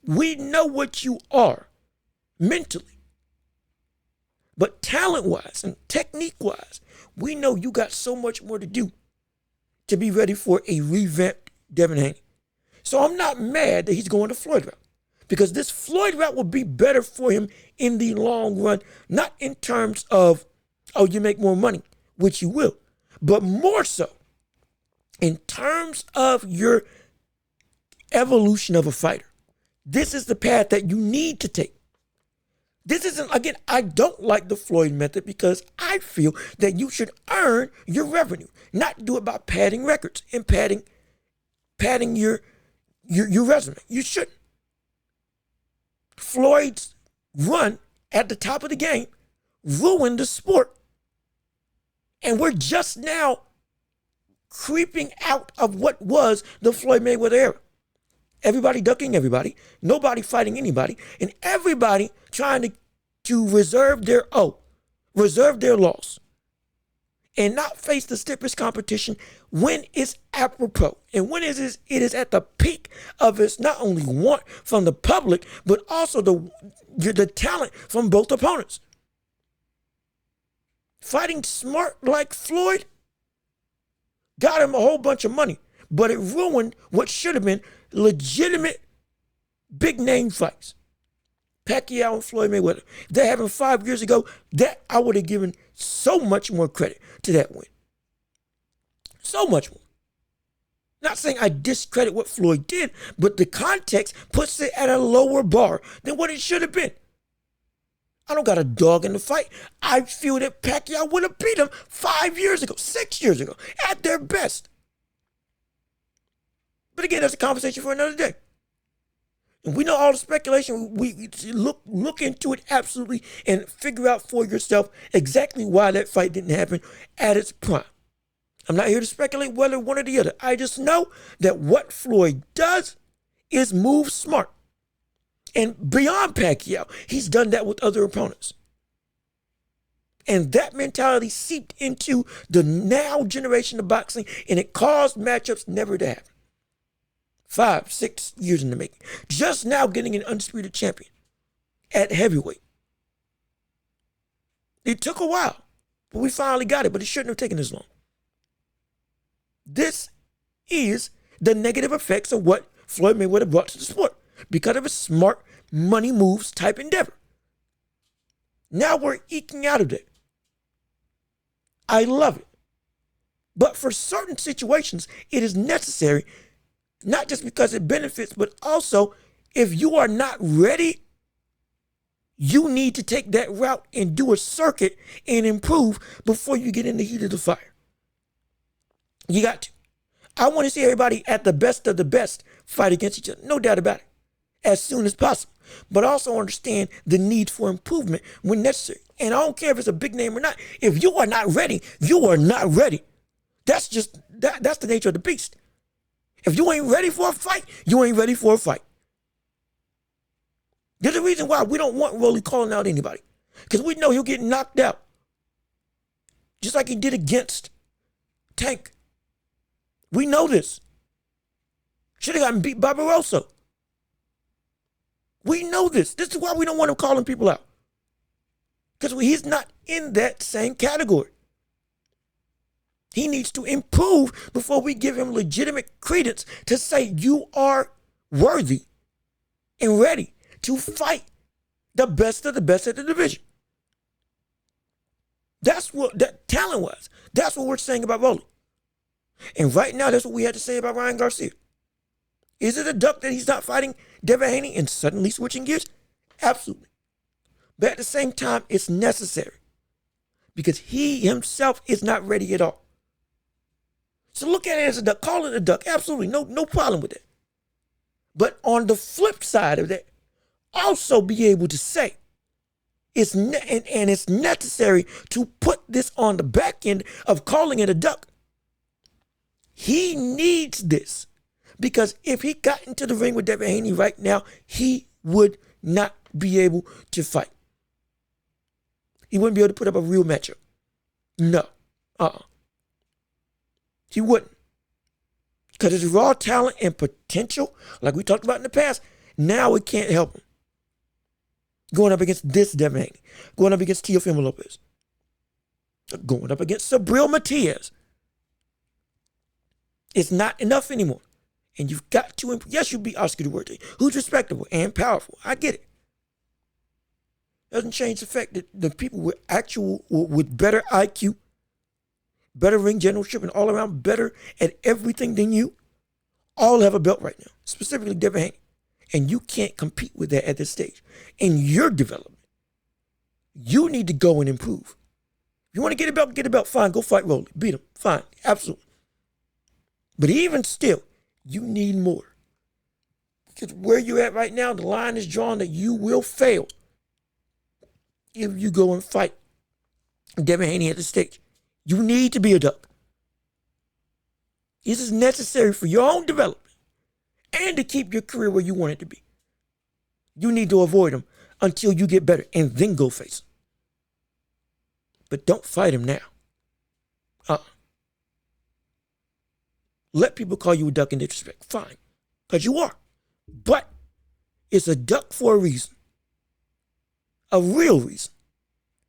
S1: We know what you are mentally. But talent-wise and technique-wise, we know you got so much more to do to be ready for a revamped Devin Haney. So I'm not mad that he's going to Floyd route, because this Floyd route will be better for him in the long run, not in terms of, oh, you make more money, which you will, but more so in terms of your evolution of a fighter. This is the path that you need to take. This isn't, again, I don't like the Floyd method because I feel that you should earn your revenue, not do it by padding records and padding your resume. You shouldn't. Floyd's run at the top of the game ruined the sport. And we're just now creeping out of what was the Floyd Mayweather era. Everybody ducking everybody, nobody fighting anybody, and everybody trying to reserve their loss and not face the stiffest competition when it's apropos and when it is at the peak of its not only want from the public, but also the talent from both opponents. Fighting smart like Floyd got him a whole bunch of money, but it ruined what should have been legitimate big name fights. Pacquiao and Floyd Mayweather. That happened 5 years ago. That I would have given so much more credit to that win. So much more. Not saying I discredit what Floyd did, but the context puts it at a lower bar than what it should have been. I don't got a dog in the fight. I feel that Pacquiao would have beat him 5 years ago, 6 years ago, at their best. But again, that's a conversation for another day. And we know all the speculation. We look into it absolutely and figure out for yourself exactly why that fight didn't happen at its prime. I'm not here to speculate whether one or the other. I just know that what Floyd does is move smart. And beyond Pacquiao, he's done that with other opponents. And that mentality seeped into the now generation of boxing, and it caused matchups never to happen. 5, 6 years in the making. Just now getting an undisputed champion at heavyweight. It took a while, but we finally got it, but it shouldn't have taken this long. This is the negative effects of what Floyd Mayweather brought to the sport because of a smart money moves type endeavor. Now we're eking out of it. I love it. But for certain situations, it is necessary, not just because it benefits, but also if you are not ready, you need to take that route and do a circuit and improve before you get in the heat of the fire. You got to. I want to see everybody at the best of the best fight against each other. No doubt about it. As soon as possible. But also understand the need for improvement when necessary. And I don't care if it's a big name or not. If you are not ready, you are not ready. That's just, that's the nature of the beast. If you ain't ready for a fight, you ain't ready for a fight. There's a reason why we don't want Rolly calling out anybody. Because we know he'll get knocked out. Just like he did against Tank. We know this. Should have gotten beat by Barroso. We know this. This is why we don't want him calling people out. Because he's not in that same category. He needs to improve before we give him legitimate credence to say you are worthy and ready to fight the best of the best at the division. That's what, that talent-wise, that's what we're saying about Rolly. And right now, that's what we had to say about Ryan Garcia. Is it a duck that he's not fighting Devin Haney and suddenly switching gears? Absolutely. But at the same time, it's necessary because he himself is not ready at all. So look at it as a duck. Call it a duck. Absolutely. No problem with that. But on the flip side of that, also be able to say, it's necessary to put this on the back end of calling it a duck. He needs this because if he got into the ring with Devin Haney right now, he would not be able to fight. He wouldn't be able to put up a real matchup. No. He wouldn't. Because his raw talent and potential, like we talked about in the past, now it can't help him. Going up against this Devin Haney, going up against Teofimo Lopez, going up against Sabril Matias. It's not enough anymore. And you've got to, yes, you beat Oscar Duarte, who's respectable and powerful. I get it. Doesn't change the fact that the people with better IQ, better ring generalship, and all around better at everything than you, all have a belt right now, specifically Devin Haney. And you can't compete with that at this stage. In your development, you need to go and improve. If you want to get a belt, fine, go fight Rolly. Beat him, fine, absolutely. But even still, you need more. Because where you're at right now, the line is drawn that you will fail if you go and fight Devin Haney at the stage. You need to be a duck. This is necessary for your own development and to keep your career where you want it to be. You need to avoid him until you get better and then go face him. But don't fight him now. Let people call you a duck in disrespect. Fine, because you are. But it's a duck for a reason. A real reason.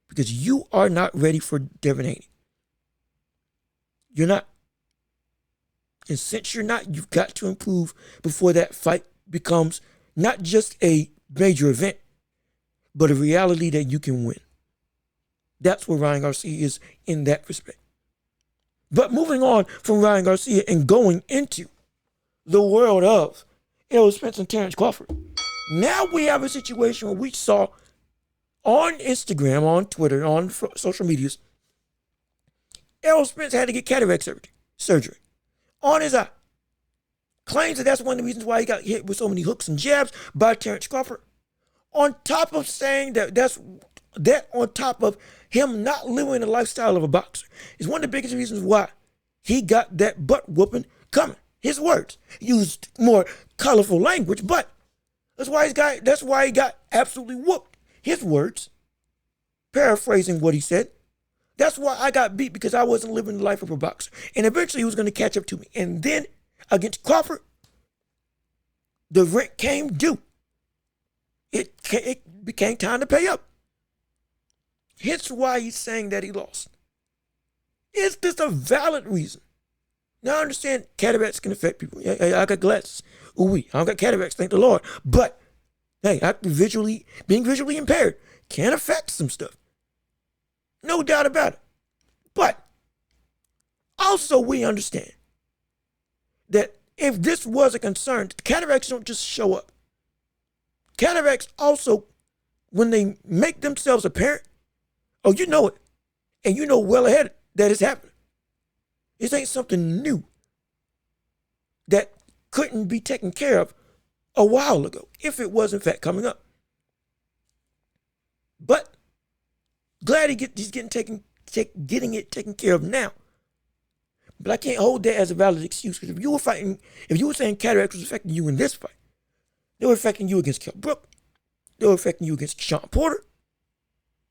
S1: Because you are not ready for Devin Haney. You're not. And since you're not, you've got to improve before that fight becomes not just a major event, but a reality that you can win. That's where Ryan Garcia is in that respect. But moving on from Ryan Garcia and going into the world of Errol Spence and Terrence Crawford. Now we have a situation where we saw on Instagram, on Twitter, on social medias, Errol Spence had to get cataract surgery on his eye. Claims that that's one of the reasons why he got hit with so many hooks and jabs by Terrence Crawford. On top of saying that on top of him not living the lifestyle of a boxer is one of the biggest reasons why he got that butt whooping coming. His words. He used more colorful language, but that's why he got absolutely whooped. His words, paraphrasing what he said, that's why I got beat, because I wasn't living the life of a boxer. And eventually he was going to catch up to me. And then against Crawford, the rent came due. It became time to pay up. Hence why he's saying that he lost. Is this a valid reason? Now I understand cataracts can affect people. I got glasses. I don't got cataracts, thank the Lord. But hey, being visually impaired can affect some stuff. No doubt about it. But also we understand that if this was a concern, cataracts don't just show up. Cataracts also, when they make themselves apparent, oh, you know it. And you know well ahead that it's happening. This ain't something new that couldn't be taken care of a while ago, if it was in fact coming up. But glad he's getting it taken care of now. But I can't hold that as a valid excuse, because if you were saying cataracts was affecting you in this fight, they were affecting you against Kell Brook, they were affecting you against Sean Porter,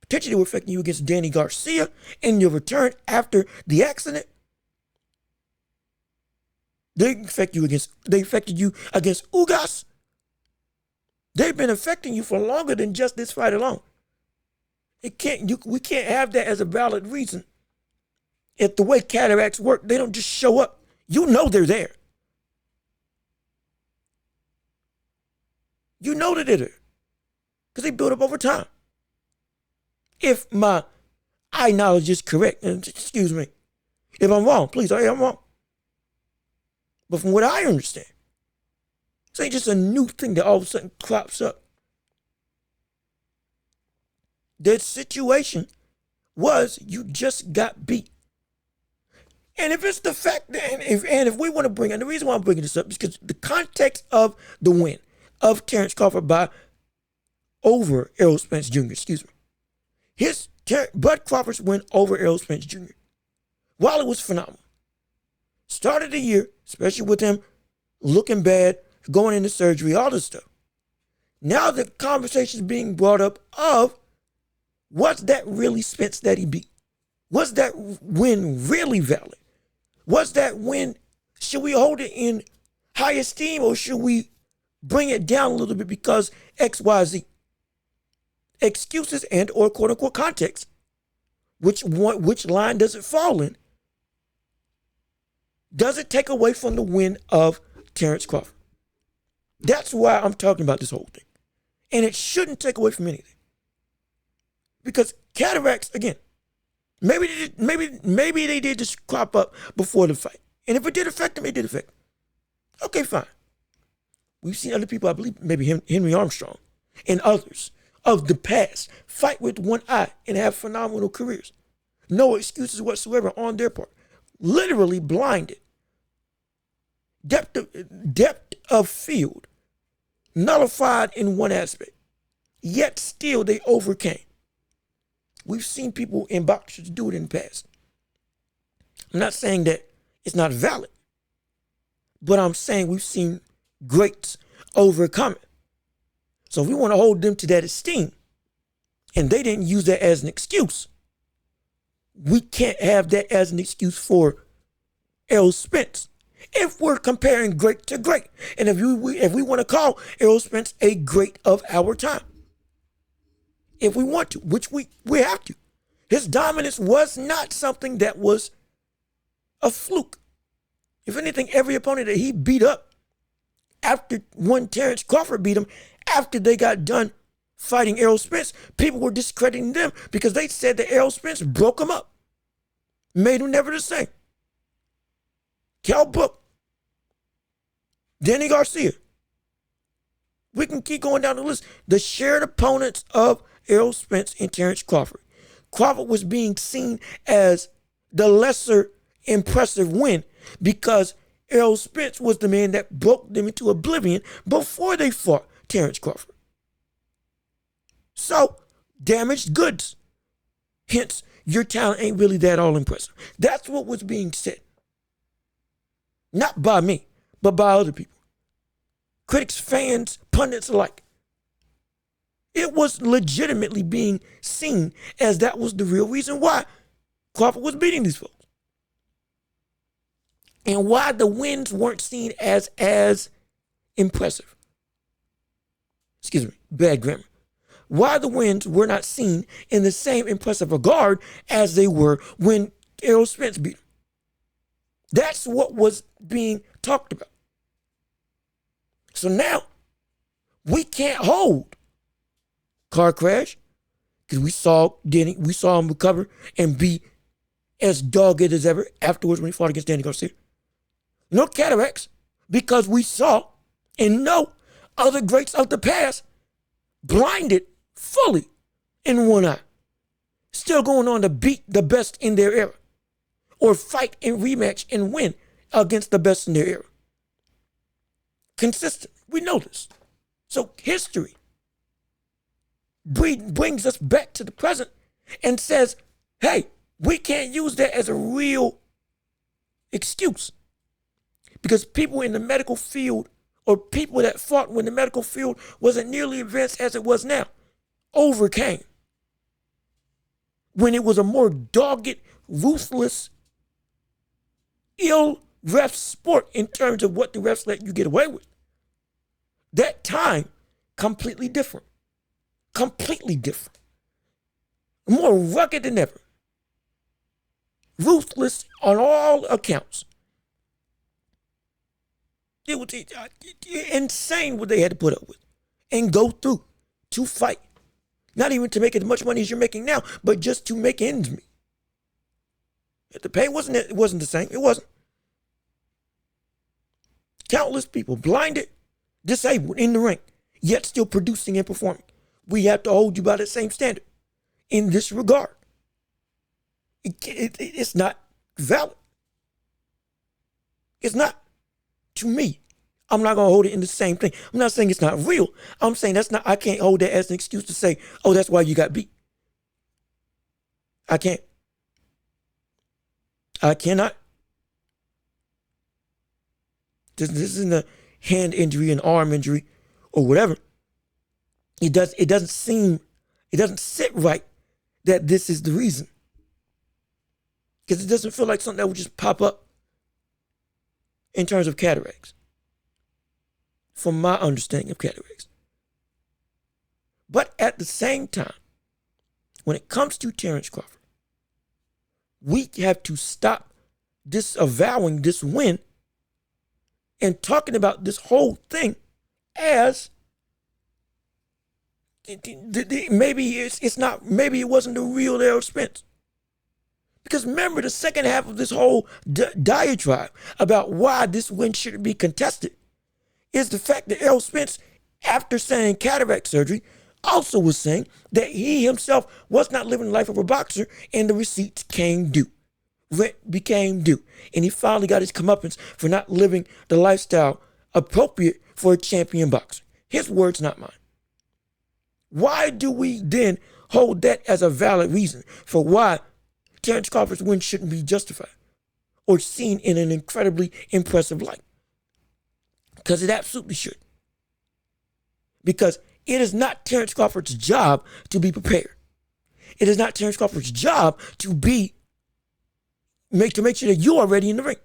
S1: potentially they were affecting you against Danny Garcia in your return after the accident. They affected you against Ugas. They've been affecting you for longer than just this fight alone. We can't have that as a valid reason. If the way cataracts work, they don't just show up. You know they're there. You know that they're there. because they build up over time. If my eye knowledge is correct, and excuse me, if I'm wrong, please, I'm wrong. But from what I understand, this ain't just a new thing that all of a sudden crops up. The situation was you just got beat. And if it's the fact that, and if we want to bring, and the reason why I'm bringing this up is because the context of the win of Terrence Crawford over Errol Spence Jr., Bud Crawford's win over Errol Spence Jr., while it was phenomenal, started the year, especially with him looking bad, going into surgery, all this stuff. Now the conversation is being brought up of, was that really Spence that he beat? Was that win really valid? Was that win, should we hold it in high esteem or should we bring it down a little bit because X, Y, Z? Excuses and or quote unquote context. Which line does it fall in? Does it take away from the win of Terrence Crawford? That's why I'm talking about this whole thing. And it shouldn't take away from anything. Because cataracts, again, maybe they did just crop up before the fight. And if it did affect them, it did affect them. Okay, fine. We've seen other people, I believe maybe Henry Armstrong and others of the past fight with one eye and have phenomenal careers. No excuses whatsoever on their part. Literally blinded. Depth of field nullified in one aspect. Yet still they overcame. We've seen people in boxers do it in the past. I'm not saying that it's not valid, but I'm saying we've seen greats overcome it. So if we want to hold them to that esteem, and they didn't use that as an excuse, we can't have that as an excuse for Errol Spence. If we're comparing great to great, and if we want to call Errol Spence a great of our time, if we want to, which we have to. His dominance was not something that was a fluke. If anything, every opponent that he beat up after when Terrence Crawford beat him, after they got done fighting Errol Spence, people were discrediting them because they said that Errol Spence broke him up, made him never the same. Cal Book, Danny Garcia. We can keep going down the list. The shared opponents of Errol Spence and Terrence Crawford. Crawford was being seen as the lesser impressive win because Errol Spence was the man that broke them into oblivion before they fought Terrence Crawford. So, damaged goods. Hence, your talent ain't really that all impressive. That's what was being said. Not by me, but by other people. Critics, fans, pundits alike. It was legitimately being seen as that was the real reason why Crawford was beating these folks. And why the wins weren't seen as impressive. Excuse me, bad grammar. Why the wins were not seen in the same impressive regard as they were when Errol Spence beat him. That's what was being talked about. So now, we can't hold car crash because we saw him recover and be as dogged as ever afterwards when he fought against Danny Garcia. No cataracts because we saw and know other greats of the past blinded fully in one eye, still going on to beat the best in their era or fight and rematch and win against the best in their era. Consistent. We know this. So history brings us back to the present and says, hey, we can't use that as a real excuse because people in the medical field or people that fought when the medical field wasn't nearly advanced as it was now overcame when it was a more dogged, ruthless, ill ref sport in terms of what the refs let you get away with. That time, completely different. Completely different. More rugged than ever. Ruthless on all accounts. It was insane what they had to put up with and go through to fight Not even to make as much money as you're making now, but just to make ends meet. The pay wasn't the same. It wasn't. Countless people blinded, disabled in the ring, yet still producing and performing. We have to hold you by that same standard in this regard. It's not valid. It's not. To me, I'm not going to hold it in the same thing. I'm not saying it's not real. I'm saying I can't hold that as an excuse to say, oh, that's why you got beat. I can't. I cannot. This isn't a hand injury, an arm injury, or whatever. It doesn't sit right that this is the reason. Because it doesn't feel like something that would just pop up in terms of cataracts. From my understanding of cataracts. But at the same time, when it comes to Terrence Crawford, we have to stop disavowing this win and talking about this whole thing as maybe it wasn't the real Errol Spence. Because remember, the second half of this whole diatribe about why this win shouldn't be contested is the fact that Errol Spence, after saying cataract surgery, also was saying that he himself was not living the life of a boxer and the receipts came due. Rent became due. And he finally got his comeuppance for not living the lifestyle appropriate for a champion boxer. His words, not mine. Why do we then hold that as a valid reason for why Terrence Crawford's win shouldn't be justified or seen in an incredibly impressive light? Because it absolutely should. Because it is not Terrence Crawford's job to be prepared. It is not Terrence Crawford's job to make sure that you are ready in the ring.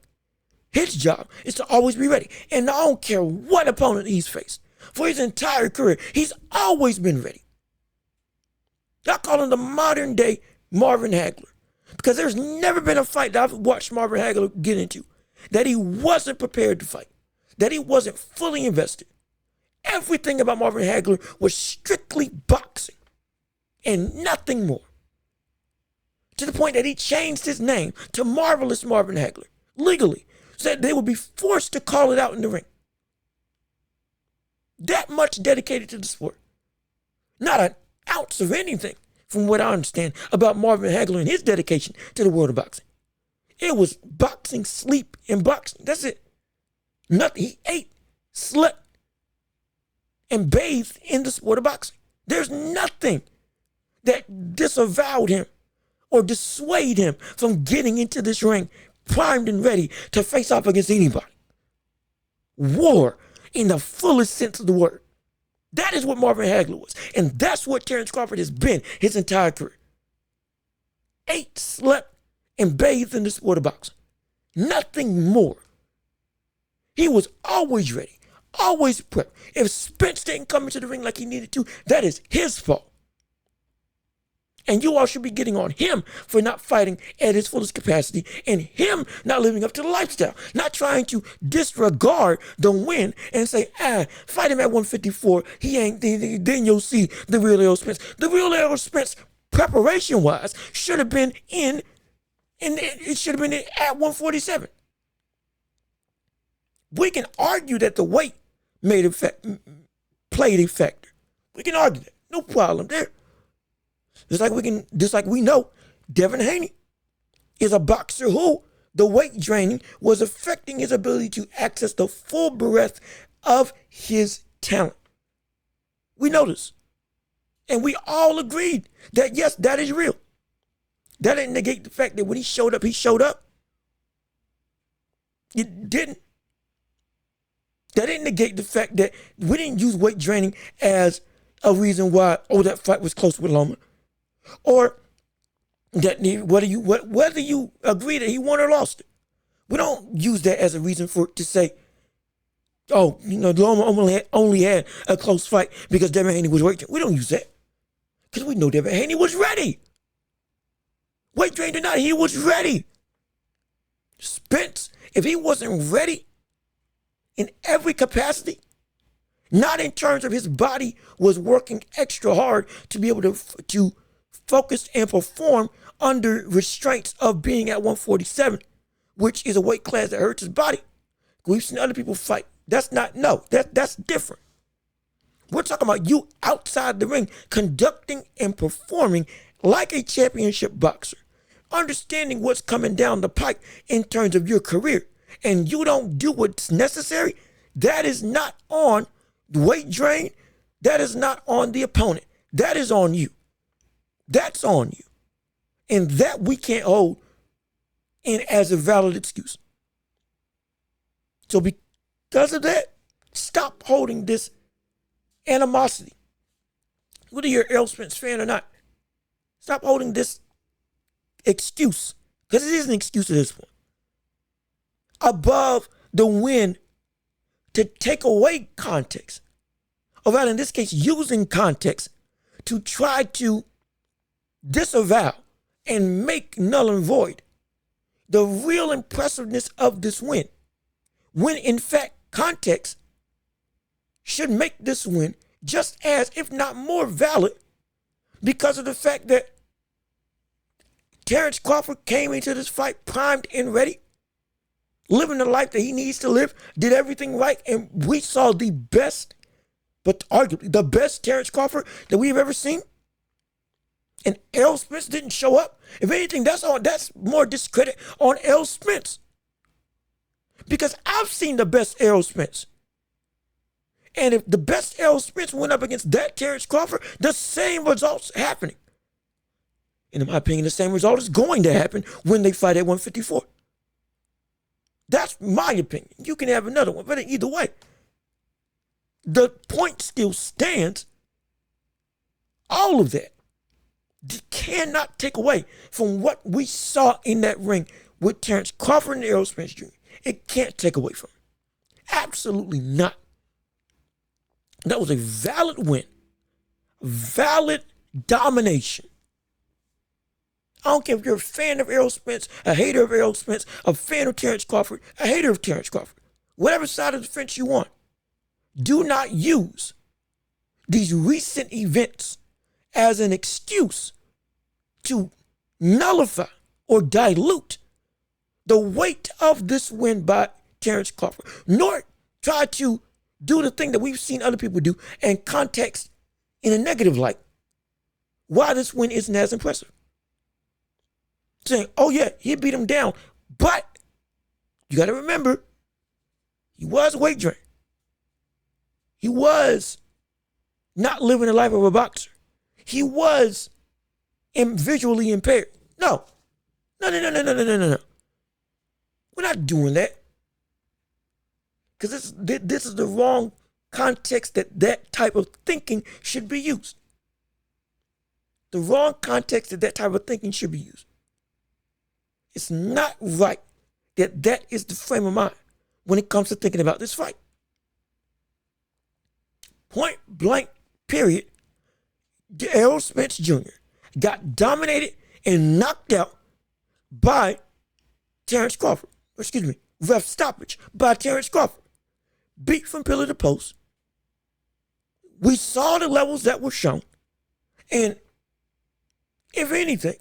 S1: His job is to always be ready. And I don't care what opponent he's faced. For his entire career, he's always been ready. I call him the modern day Marvin Hagler. Because there's never been a fight that I've watched Marvin Hagler get into that he wasn't prepared to fight. That he wasn't fully invested. Everything about Marvin Hagler was strictly boxing and nothing more. To the point that he changed his name to Marvelous Marvin Hagler, legally, so that they would be forced to call it out in the ring. That much dedicated to the sport. Not an ounce of anything, from what I understand, about Marvin Hagler and his dedication to the world of boxing. It was boxing, sleep, and boxing. That's it. Nothing. He ate, slept, and bathed in the sport of boxing. There's nothing that disavowed him or dissuade him from getting into this ring primed and ready to face off against anybody. War in the fullest sense of the word. That is what Marvin Hagler was. And that's what Terrence Crawford has been his entire career. Ate, slept, and bathed in the sport of boxing. Nothing more. He was always ready, always prepped. If Spence didn't come into the ring like he needed to, that is his fault. And you all should be getting on him for not fighting at his fullest capacity and him not living up to the lifestyle. Not trying to disregard the win and say, fight him at 154. He ain't, then you'll see the real Errol Spence. The real Errol Spence, preparation-wise, should have been it should have been at 147. We can argue that the weight played a factor. We can argue that. No problem there. Just like we know, Devin Haney is a boxer who the weight training was affecting his ability to access the full breadth of his talent. We know this. And we all agreed that, yes, that is real. That didn't negate the fact that when he showed up, he showed up. It didn't. That didn't negate the fact that we didn't use weight training as a reason why, that fight was close with Loma. Or that whether you agree that he won or lost it. We don't use that as a reason to say, Loma only had a close fight because Devin Haney was weight trained. We don't use that. Because we know Devin Haney was ready. Weight trained or not, he was ready. Spence, if he wasn't ready in every capacity, Not in terms of his body was working extra hard to be able to focus and perform under restraints of being at 147, which is a weight class that hurts his body. We've seen other people fight. That's different. We're talking about you outside the ring, conducting and performing like a championship boxer, understanding what's coming down the pike in terms of your career, and you don't do what's necessary. That is not on the weight drain. That is not on the opponent. That is on you. That's on you. And that we can't hold in as a valid excuse. So because of that, stop holding this animosity. Whether you're an Errol Spence fan or not, stop holding this excuse, because it is an excuse at this point, above the win to take away context, or rather in this case, using context to try to disavow and make null and void the real impressiveness of this win, when in fact context should make this win just as, if not more valid, because of the fact that Terrence Crawford came into this fight primed and ready, living the life that he needs to live, did everything right, and we saw the best, but arguably the best Terrence Crawford that we've ever seen. And Errol Spence didn't show up. If anything, that's more discredit on Errol Spence. Because I've seen the best Errol Spence. And if the best Errol Spence went up against that Terrence Crawford, the same results happening. And in my opinion, the same result is going to happen when they fight at 154. That's my opinion. You can have another one, but either way, the point still stands. All of that cannot take away from what we saw in that ring with Terrence Crawford and Errol Spence Jr. It can't take away from it. Absolutely not. That was a valid win. Valid domination. I don't care if you're a fan of Errol Spence, a hater of Errol Spence, a fan of Terrence Crawford, a hater of Terrence Crawford. Whatever side of the fence you want. Do not use these recent events as an excuse to nullify or dilute the weight of this win by Terrence Crawford, nor try to do the thing that we've seen other people do and context in a negative light why this win isn't as impressive. Saying, oh yeah, he beat him down, but you got to remember, he was weight drained. He was not living the life of a boxer. He was visually impaired. No. We're not doing that. Because this is the wrong context that type of thinking should be used. The wrong context that type of thinking should be used. It's not right that is the frame of mind when it comes to thinking about this fight. Point blank, period. Errol Spence Jr. got dominated and knocked out by Terrence Crawford. Excuse me, ref stoppage by Terrence Crawford. Beat from pillar to post. We saw the levels that were shown. And if anything,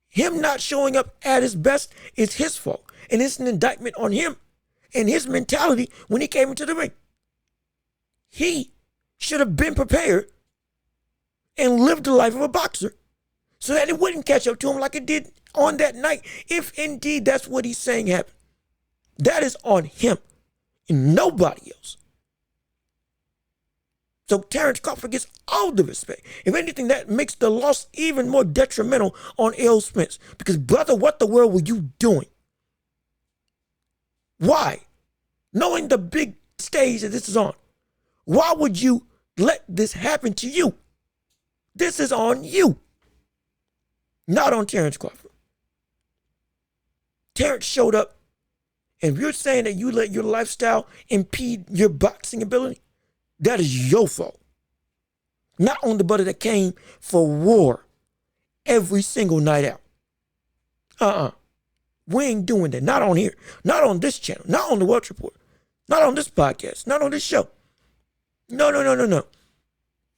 S1: him not showing up at his best is his fault. And it's an indictment on him and his mentality when he came into the ring. He should have been prepared and lived the life of a boxer so that it wouldn't catch up to him like it did on that night, if indeed that's what he's saying happened. That is on him and nobody else. So Terrence Crawford gets all the respect. If anything, that makes the loss even more detrimental on Errol Spence. Because, brother, what the world were you doing? Why? Knowing the big stage that this is on, why would you let this happen to you? This is on you, not on Terrence Crawford. Terrence showed up, and if you're saying that you let your lifestyle impede your boxing ability, that is your fault. Not on the brother that came for war every single night out. We ain't doing that. Not on here. Not on this channel. Not on the Welch Report. Not on this podcast. Not on this show. No, no, no, no, no.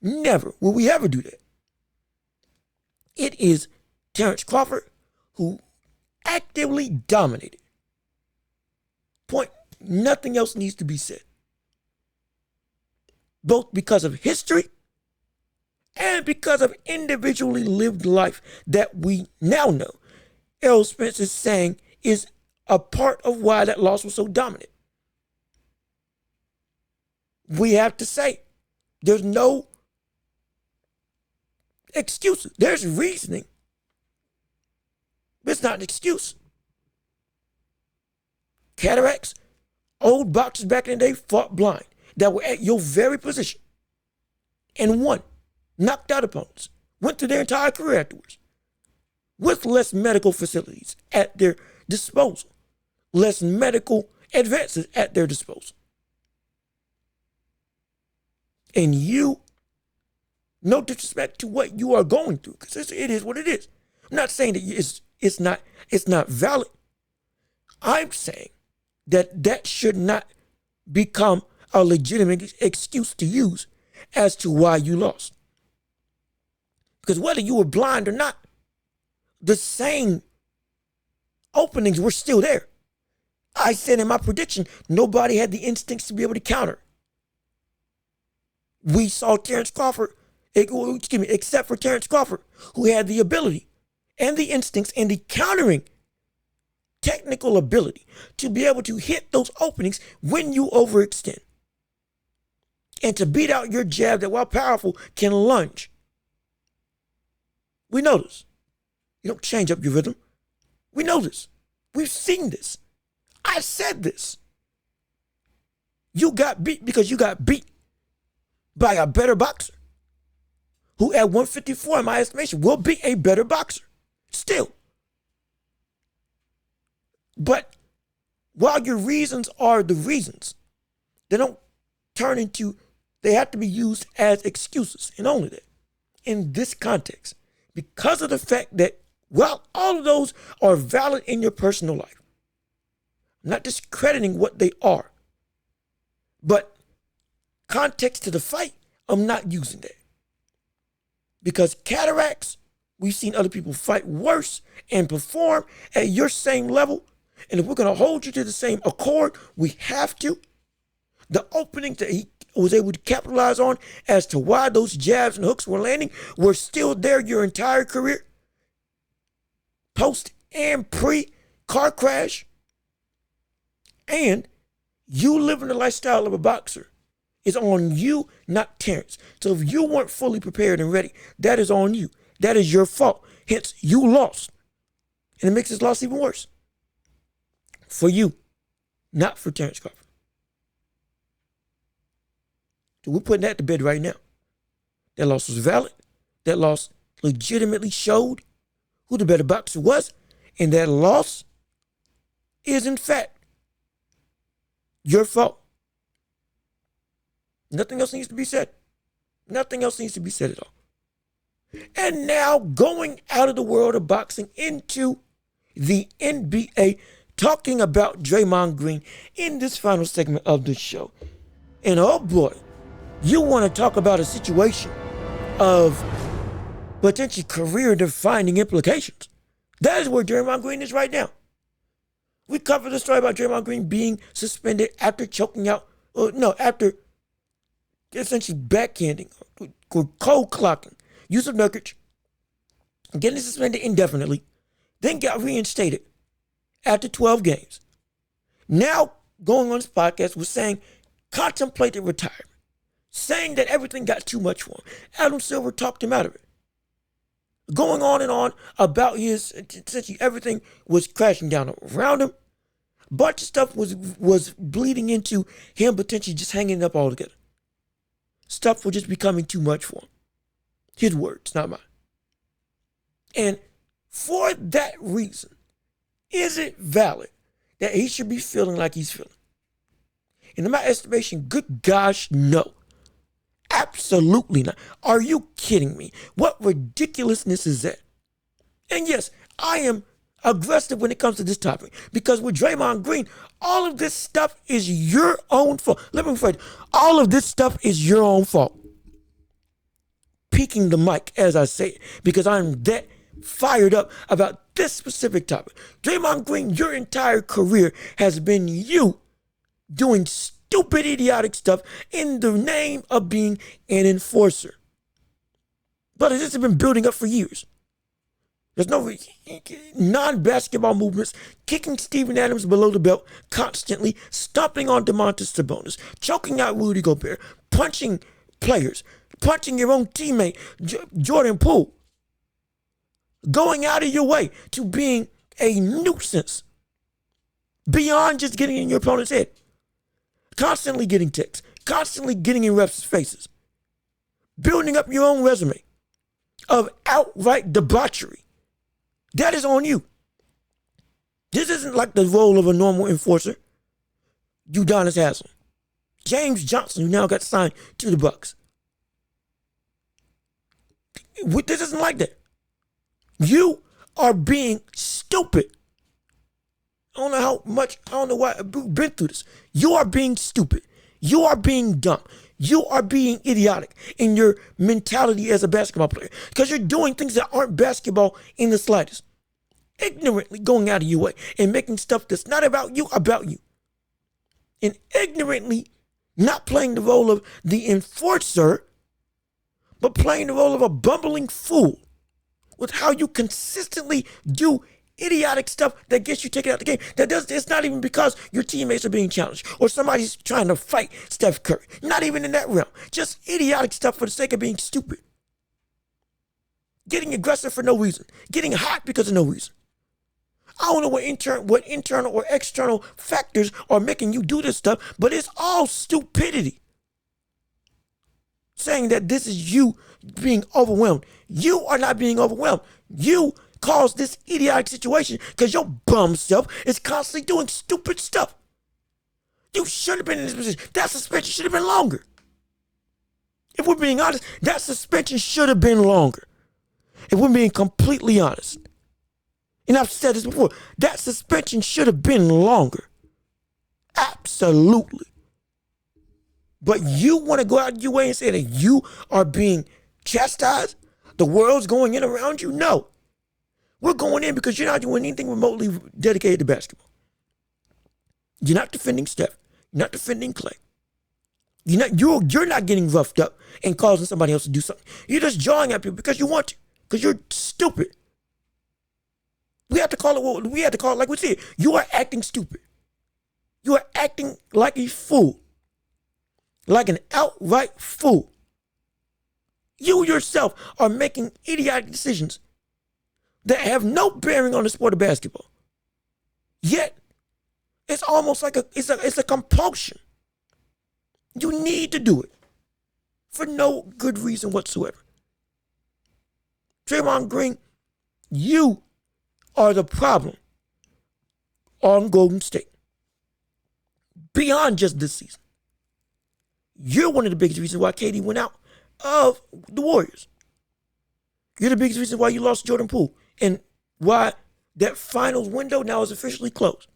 S1: Never will we ever do that. It is Terrence Crawford who actively dominated. Point. Nothing else needs to be said. Both because of history and because of individually lived life that we now know Errol Spence is saying is a part of why that loss was so dominant. We have to say there's no excuses. There's reasoning, but it's not an excuse. Cataracts, old boxers back in the day fought blind that were at your very position and won, knocked out opponents, went through their entire career afterwards with less medical facilities at their disposal, less medical advances at their disposal. And you, no disrespect to what you are going through, because it is what it is. I'm not saying that it's not valid. I'm saying that should not become a legitimate excuse to use as to why you lost. Because whether you were blind or not, the same openings were still there. I said in my prediction, nobody had the instincts to be able to counter. We saw Terrence Crawford, except for Terrence Crawford, who had the ability and the instincts and the countering technical ability to be able to hit those openings when you overextend. And to beat out your jab that, while powerful, can lunge. We know this. You don't change up your rhythm. We know this. We've seen this. I said this. You got beat because you got beat by a better boxer who at 154, in my estimation, will be a better boxer still. But while your reasons are the reasons, they don't turn into, they have to be used as excuses, and only that. In this context, because of the fact that while all of those are valid in your personal life, I'm not discrediting what they are, but context to the fight, I'm not using that. Because cataracts, we've seen other people fight worse and perform at your same level. And if we're going to hold you to the same accord, we have to. The opening that he was able to capitalize on as to why those jabs and hooks were landing were still there your entire career. Post and pre car crash. And you living the lifestyle of a boxer is on you, not Terrence. So if you weren't fully prepared and ready, that is on you. That is your fault. Hence, you lost. And it makes this loss even worse. For you, not for Terrence Crawford. So we're putting that to bed right now. That loss was valid. That loss legitimately showed who the better boxer was. And that loss is, in fact, your fault. Nothing else needs to be said. Nothing else needs to be said at all. And now going out of the world of boxing into the NBA, talking about Draymond Green in this final segment of the show. And oh boy, you want to talk about a situation of potentially career-defining implications. That is where Draymond Green is right now. We covered the story about Draymond Green being suspended after choking out, after essentially backhanding, cold clocking Yusuf Nurkic, getting suspended indefinitely, then got reinstated after 12 games. Now, going on this podcast, was saying contemplated retirement, saying that everything got too much for him. Adam Silver talked him out of it. Going on and on about his, essentially everything was crashing down around him. A bunch of stuff was bleeding into him potentially just hanging up altogether. Stuff was just becoming too much for him. His words, not mine. And for that reason, is it valid that he should be feeling like he's feeling? And in my estimation, good gosh, no. Absolutely not. Are you kidding me? What ridiculousness is that? And yes, I am aggressive when it comes to this topic. Because with Draymond Green, all of this stuff is your own fault. Let me rephrase. All of this stuff is your own fault. Peeking the mic as I say it, because I'm that fired up about this specific topic. Draymond Green, your entire career has been you doing stupid, idiotic stuff in the name of being an enforcer. But this has been building up for years. There's no non-basketball movements, kicking Steven Adams below the belt constantly, stomping on Domantas Sabonis, choking out Rudy Gobert, punching players, punching your own teammate, Jordan Poole, going out of your way to being a nuisance beyond just getting in your opponent's head, constantly getting ticks, constantly getting in refs' faces, building up your own resume of outright debauchery. That is on you. This isn't like the role of a normal enforcer. Udonis Haslem, James Johnson, who now got signed to the Bucks. This isn't like that. You are being stupid. I don't know why I've been through this. You are being stupid. You are being dumb. You are being idiotic in your mentality as a basketball player because you're doing things that aren't basketball in the slightest. Ignorantly going out of your way and making stuff that's not about you. And ignorantly not playing the role of the enforcer, but playing the role of a bumbling fool with how you consistently do idiotic stuff that gets you taken out of the game. It's not even because your teammates are being challenged or somebody's trying to fight Steph Curry. Not even in that realm. Just idiotic stuff for the sake of being stupid. Getting aggressive for no reason. Getting hot because of no reason. I don't know what internal or external factors are making you do this stuff, but it's all stupidity. Saying that this is you being overwhelmed. You are not being overwhelmed. You caused this idiotic situation because your bum self is constantly doing stupid stuff. You should have been in this position. That suspension should have been longer. If we're being honest, that suspension should have been longer. If we're being completely honest. And I've said this before, that suspension should have been longer. Absolutely. But you want to go out your way and say that you are being chastised? The world's going in around you? No. We're going in because you're not doing anything remotely dedicated to basketball. You're not defending Steph. You're not defending Clay. You're not getting roughed up and causing somebody else to do something. You're just jawing at people because you want to, because you're stupid. We have to call it like we see it. You are acting stupid. You are acting like a fool. Like an outright fool. You yourself are making idiotic decisions that have no bearing on the sport of basketball. Yet, it's almost like it's a compulsion. You need to do it for no good reason whatsoever. Draymond Green, you are the problem on Golden State. Beyond just this season. You're one of the biggest reasons why KD went out of the Warriors. You're the biggest reason why you lost Jordan Poole and why that finals window now is officially closed.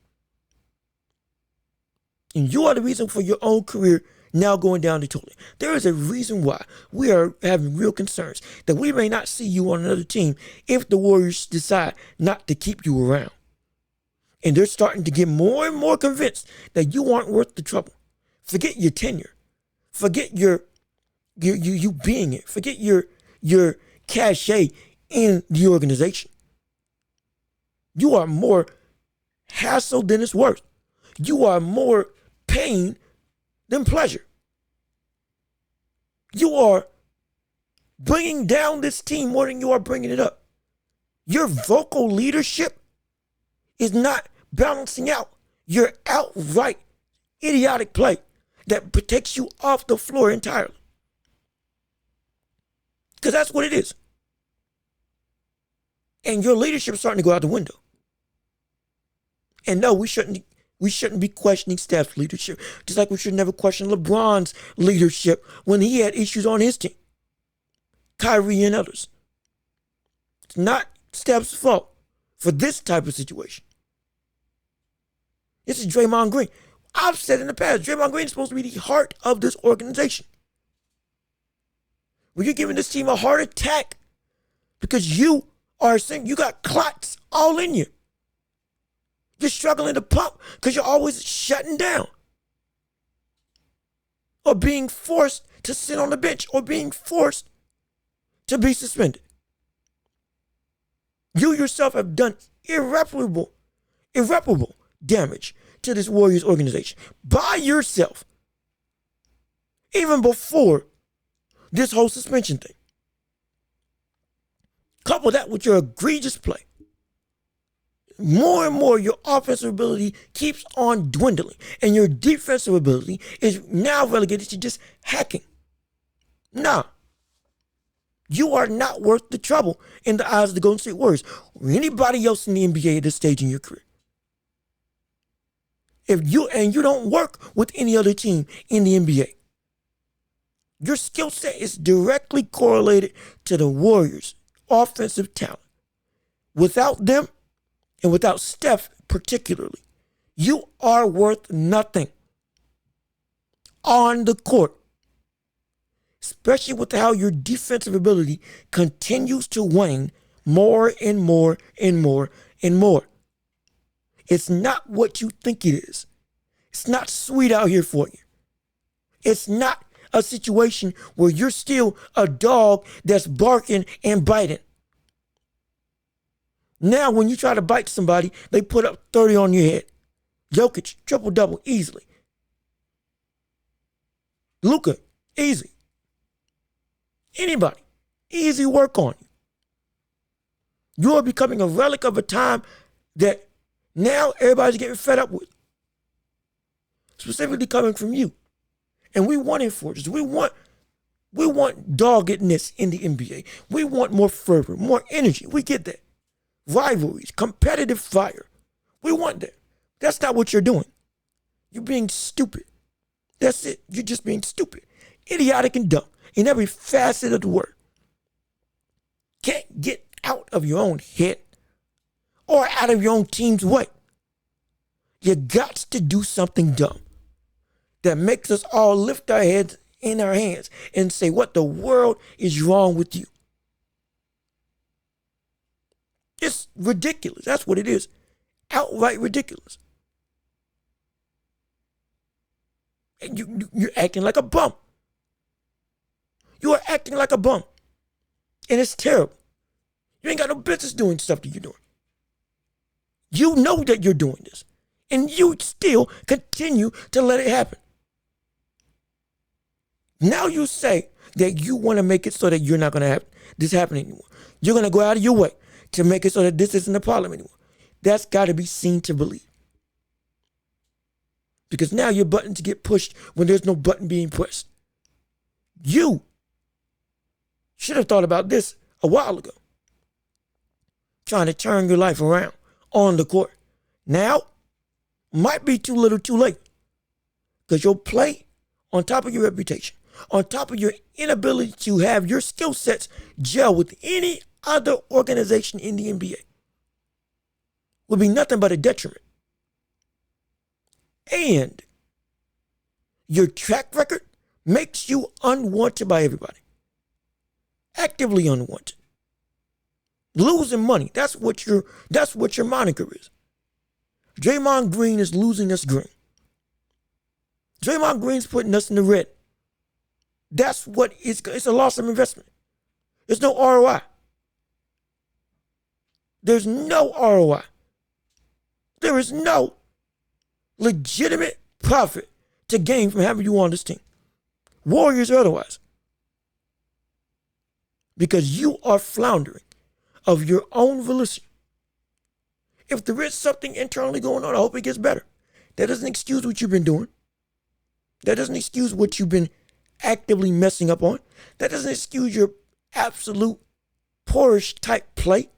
S1: And you are the reason for your own career now going down the toilet. There is a reason why we are having real concerns that we may not see you on another team if the Warriors decide not to keep you around. And they're starting to get more and more convinced that you aren't worth the trouble. Forget your tenure. Forget you being it. Forget your cachet in the organization. You are more hassle than it's worth. You are more pain than pleasure. You are bringing down this team more than you are bringing it up. Your vocal leadership is not balancing out your outright idiotic play that takes you off the floor entirely. Because that's what it is. And your leadership is starting to go out the window. And no, we shouldn't be questioning Steph's leadership. Just like we should never question LeBron's leadership when he had issues on his team. Kyrie and others. It's not Steph's fault for this type of situation. This is Draymond Green. I've said in the past, Draymond Green is supposed to be the heart of this organization. When you're giving this team a heart attack because you got clots all in you. You're struggling to pump because you're always shutting down. Or being forced to sit on the bench or being forced to be suspended. You yourself have done irreparable damage to this Warriors organization by yourself. Even before this whole suspension thing. Couple that with your egregious play. More and more, your offensive ability keeps on dwindling, and your defensive ability is now relegated to just hacking. Nah. You are not worth the trouble in the eyes of the Golden State Warriors or anybody else in the NBA at this stage in your career. If you don't work with any other team in the NBA, your skill set is directly correlated to the Warriors' offensive talent. Without them, and without Steph particularly, you are worth nothing on the court. Especially with how your defensive ability continues to wane more and more and more and more. It's not what you think it is. It's not sweet out here for you. It's not a situation where you're still a dog that's barking and biting. Now, when you try to bite somebody, they put up 30 on your head. Jokic, triple-double, easily. Luka, easy. Anybody, easy work on you. You are becoming a relic of a time that now everybody's getting fed up with. Specifically coming from you. And we want enforcers. We want doggedness in the NBA. We want more fervor, more energy. We get that. Rivalries, competitive fire. We want that. That's not what you're doing. You're being stupid. That's it. You're just being stupid. Idiotic and dumb in every facet of the word. Can't get out of your own head or out of your own team's way. You got to do something dumb that makes us all lift our heads in our hands and say, what the world is wrong with you? It's ridiculous. That's what it is. Outright ridiculous. And you're acting like a bum. You are acting like a bum. And it's terrible. You ain't got no business doing stuff that you're doing. You know that you're doing this. And you still continue to let it happen. Now you say that you want to make it so that you're not going to have this happen anymore. You're going to go out of your way to make it so that this isn't a problem anymore. That's got to be seen to believe. Because now your buttons get pushed when there's no button being pushed. You should have thought about this a while ago. Trying to turn your life around on the court. Now, might be too little too late. Because your play, on top of your reputation, on top of your inability to have your skill sets gel with any other organization in the NBA, will be nothing but a detriment. And your track record makes you unwanted by everybody. Actively unwanted. Losing money. That's what your moniker is. Draymond Green is losing us green. Draymond Green's putting us in the red. That's what it's a loss of investment. There's no ROI. There's no ROI. There is no legitimate profit to gain from having you on this team. Warriors or otherwise. Because you are floundering of your own volition. If there is something internally going on, I hope it gets better. That doesn't excuse what you've been doing. That doesn't excuse what you've been actively messing up on. That doesn't excuse your absolute poorish type play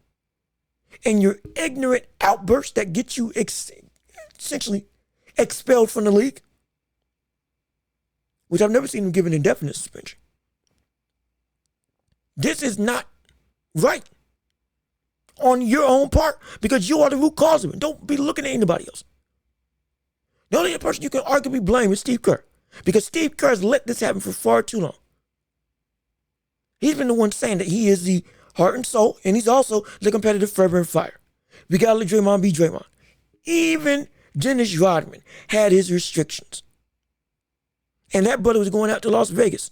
S1: and your ignorant outburst that gets you essentially expelled from the league, which I've never seen him give an indefinite suspension. This is not right. on your own part because you are the root cause of it. Don't be looking at anybody else. The only person you can arguably blame is Steve Kerr because Steve Kerr has let this happen for far too long. He's been the one saying that he is the heart and soul, and he's also the competitive fervor and fire. We got to let Draymond be Draymond. Even Dennis Rodman had his restrictions. And that brother was going out to Las Vegas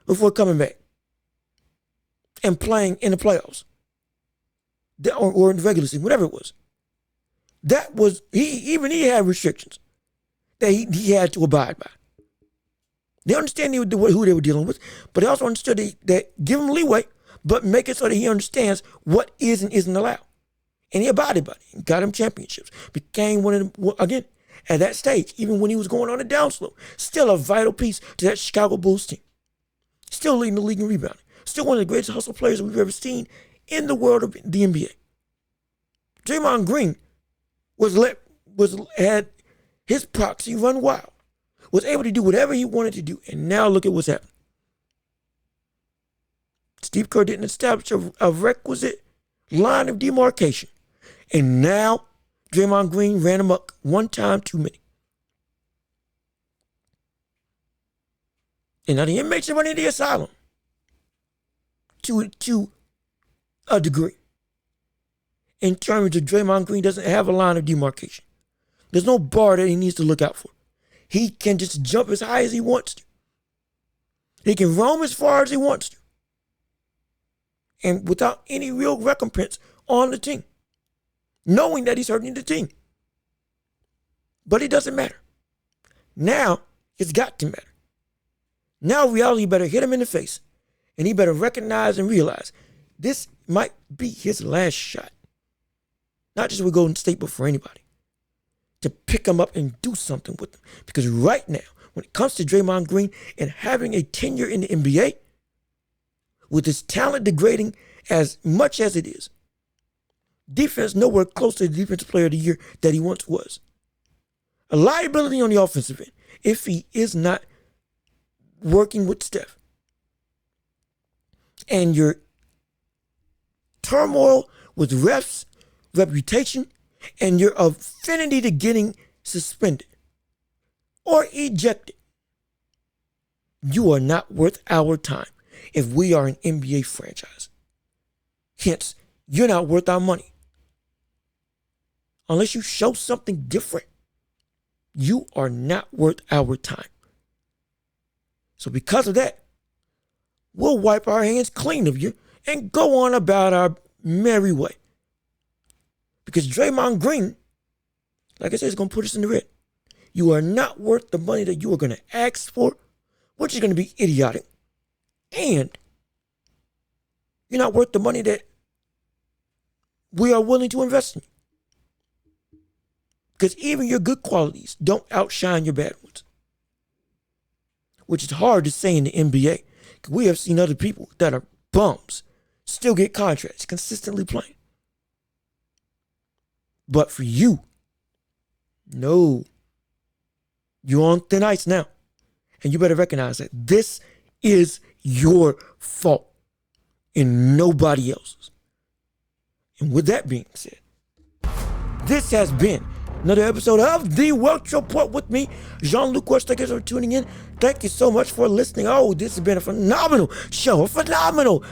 S1: before coming back and playing in the playoffs or in the regular season, whatever it was. That was, he had restrictions that he had to abide by. They understand who they were dealing with, but they also understood that give him leeway, but make it so that he understands what is and isn't allowed. And he abided by it. He got him championships. Became one of them, again, at that stage, even when he was going on a downslope, still a vital piece to that Chicago Bulls team. Still leading the league in rebounding. Still one of the greatest hustle players we've ever seen in the world of the NBA. Draymond Green had his proxy run wild. Was able to do whatever he wanted to do. And now look at what's happened. Steve Kerr didn't establish a requisite line of demarcation. And now Draymond Green ran amok one time too many. And now the inmates are running the asylum to a degree. In terms of Draymond Green doesn't have a line of demarcation. There's no bar that he needs to look out for. He can just jump as high as he wants to. He can roam as far as he wants to. And without any real recompense on the team. Knowing that he's hurting the team. But it doesn't matter. Now, it's got to matter. Now reality better hit him in the face. And he better recognize and realize this might be his last shot. Not just with Golden State, but for anybody. To pick him up and do something with him. Because right now, when it comes to Draymond Green and having a tenure in the NBA, with his talent degrading as much as it is, defense nowhere close to the defensive player of the year that he once was. A liability on the offensive end if he is not working with Steph. And your turmoil with refs, reputation, and your affinity to getting suspended or ejected. You are not worth our time if we are an NBA franchise. Hence, you're not worth our money. Unless you show something different, you are not worth our time. So because of that, we'll wipe our hands clean of you and go on about our merry way. Because Draymond Green, like I said, is going to put us in the red. You are not worth the money that you are going to ask for, which is going to be idiotic. And you're not worth the money that we are willing to invest in you. Because even your good qualities don't outshine your bad ones. Which is hard to say in the NBA. Because we have seen other people that are bums still get contracts, consistently playing. But for you, no. You're on thin ice now. And you better recognize that this is your fault and nobody else's. And with that being said, this has been another episode of The Welch Report with me, Jean-Luc Welch. Thank you for tuning in. Thank you so much for listening. Oh, this has been a phenomenal show, a phenomenal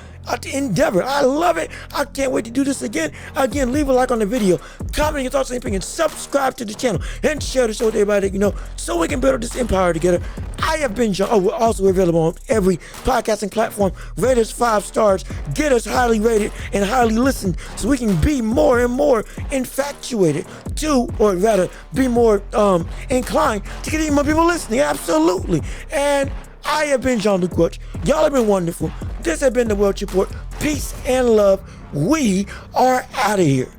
S1: endeavor. I love it. I can't wait to do this again. Again, leave a like on the video, comment your thoughts and opinions, subscribe to the channel, and share the show with everybody that you know so we can build this empire together. I have been John. Oh, we're also available on every podcasting platform. Rate us 5 stars. Get us highly rated and highly listened so we can be more and more infatuated to, or rather, be more inclined to get even more people listening. Absolutely. And I have been Jean-Luc Welch. Y'all have been wonderful. This has been The Welch Report. Peace and love. We are out of here.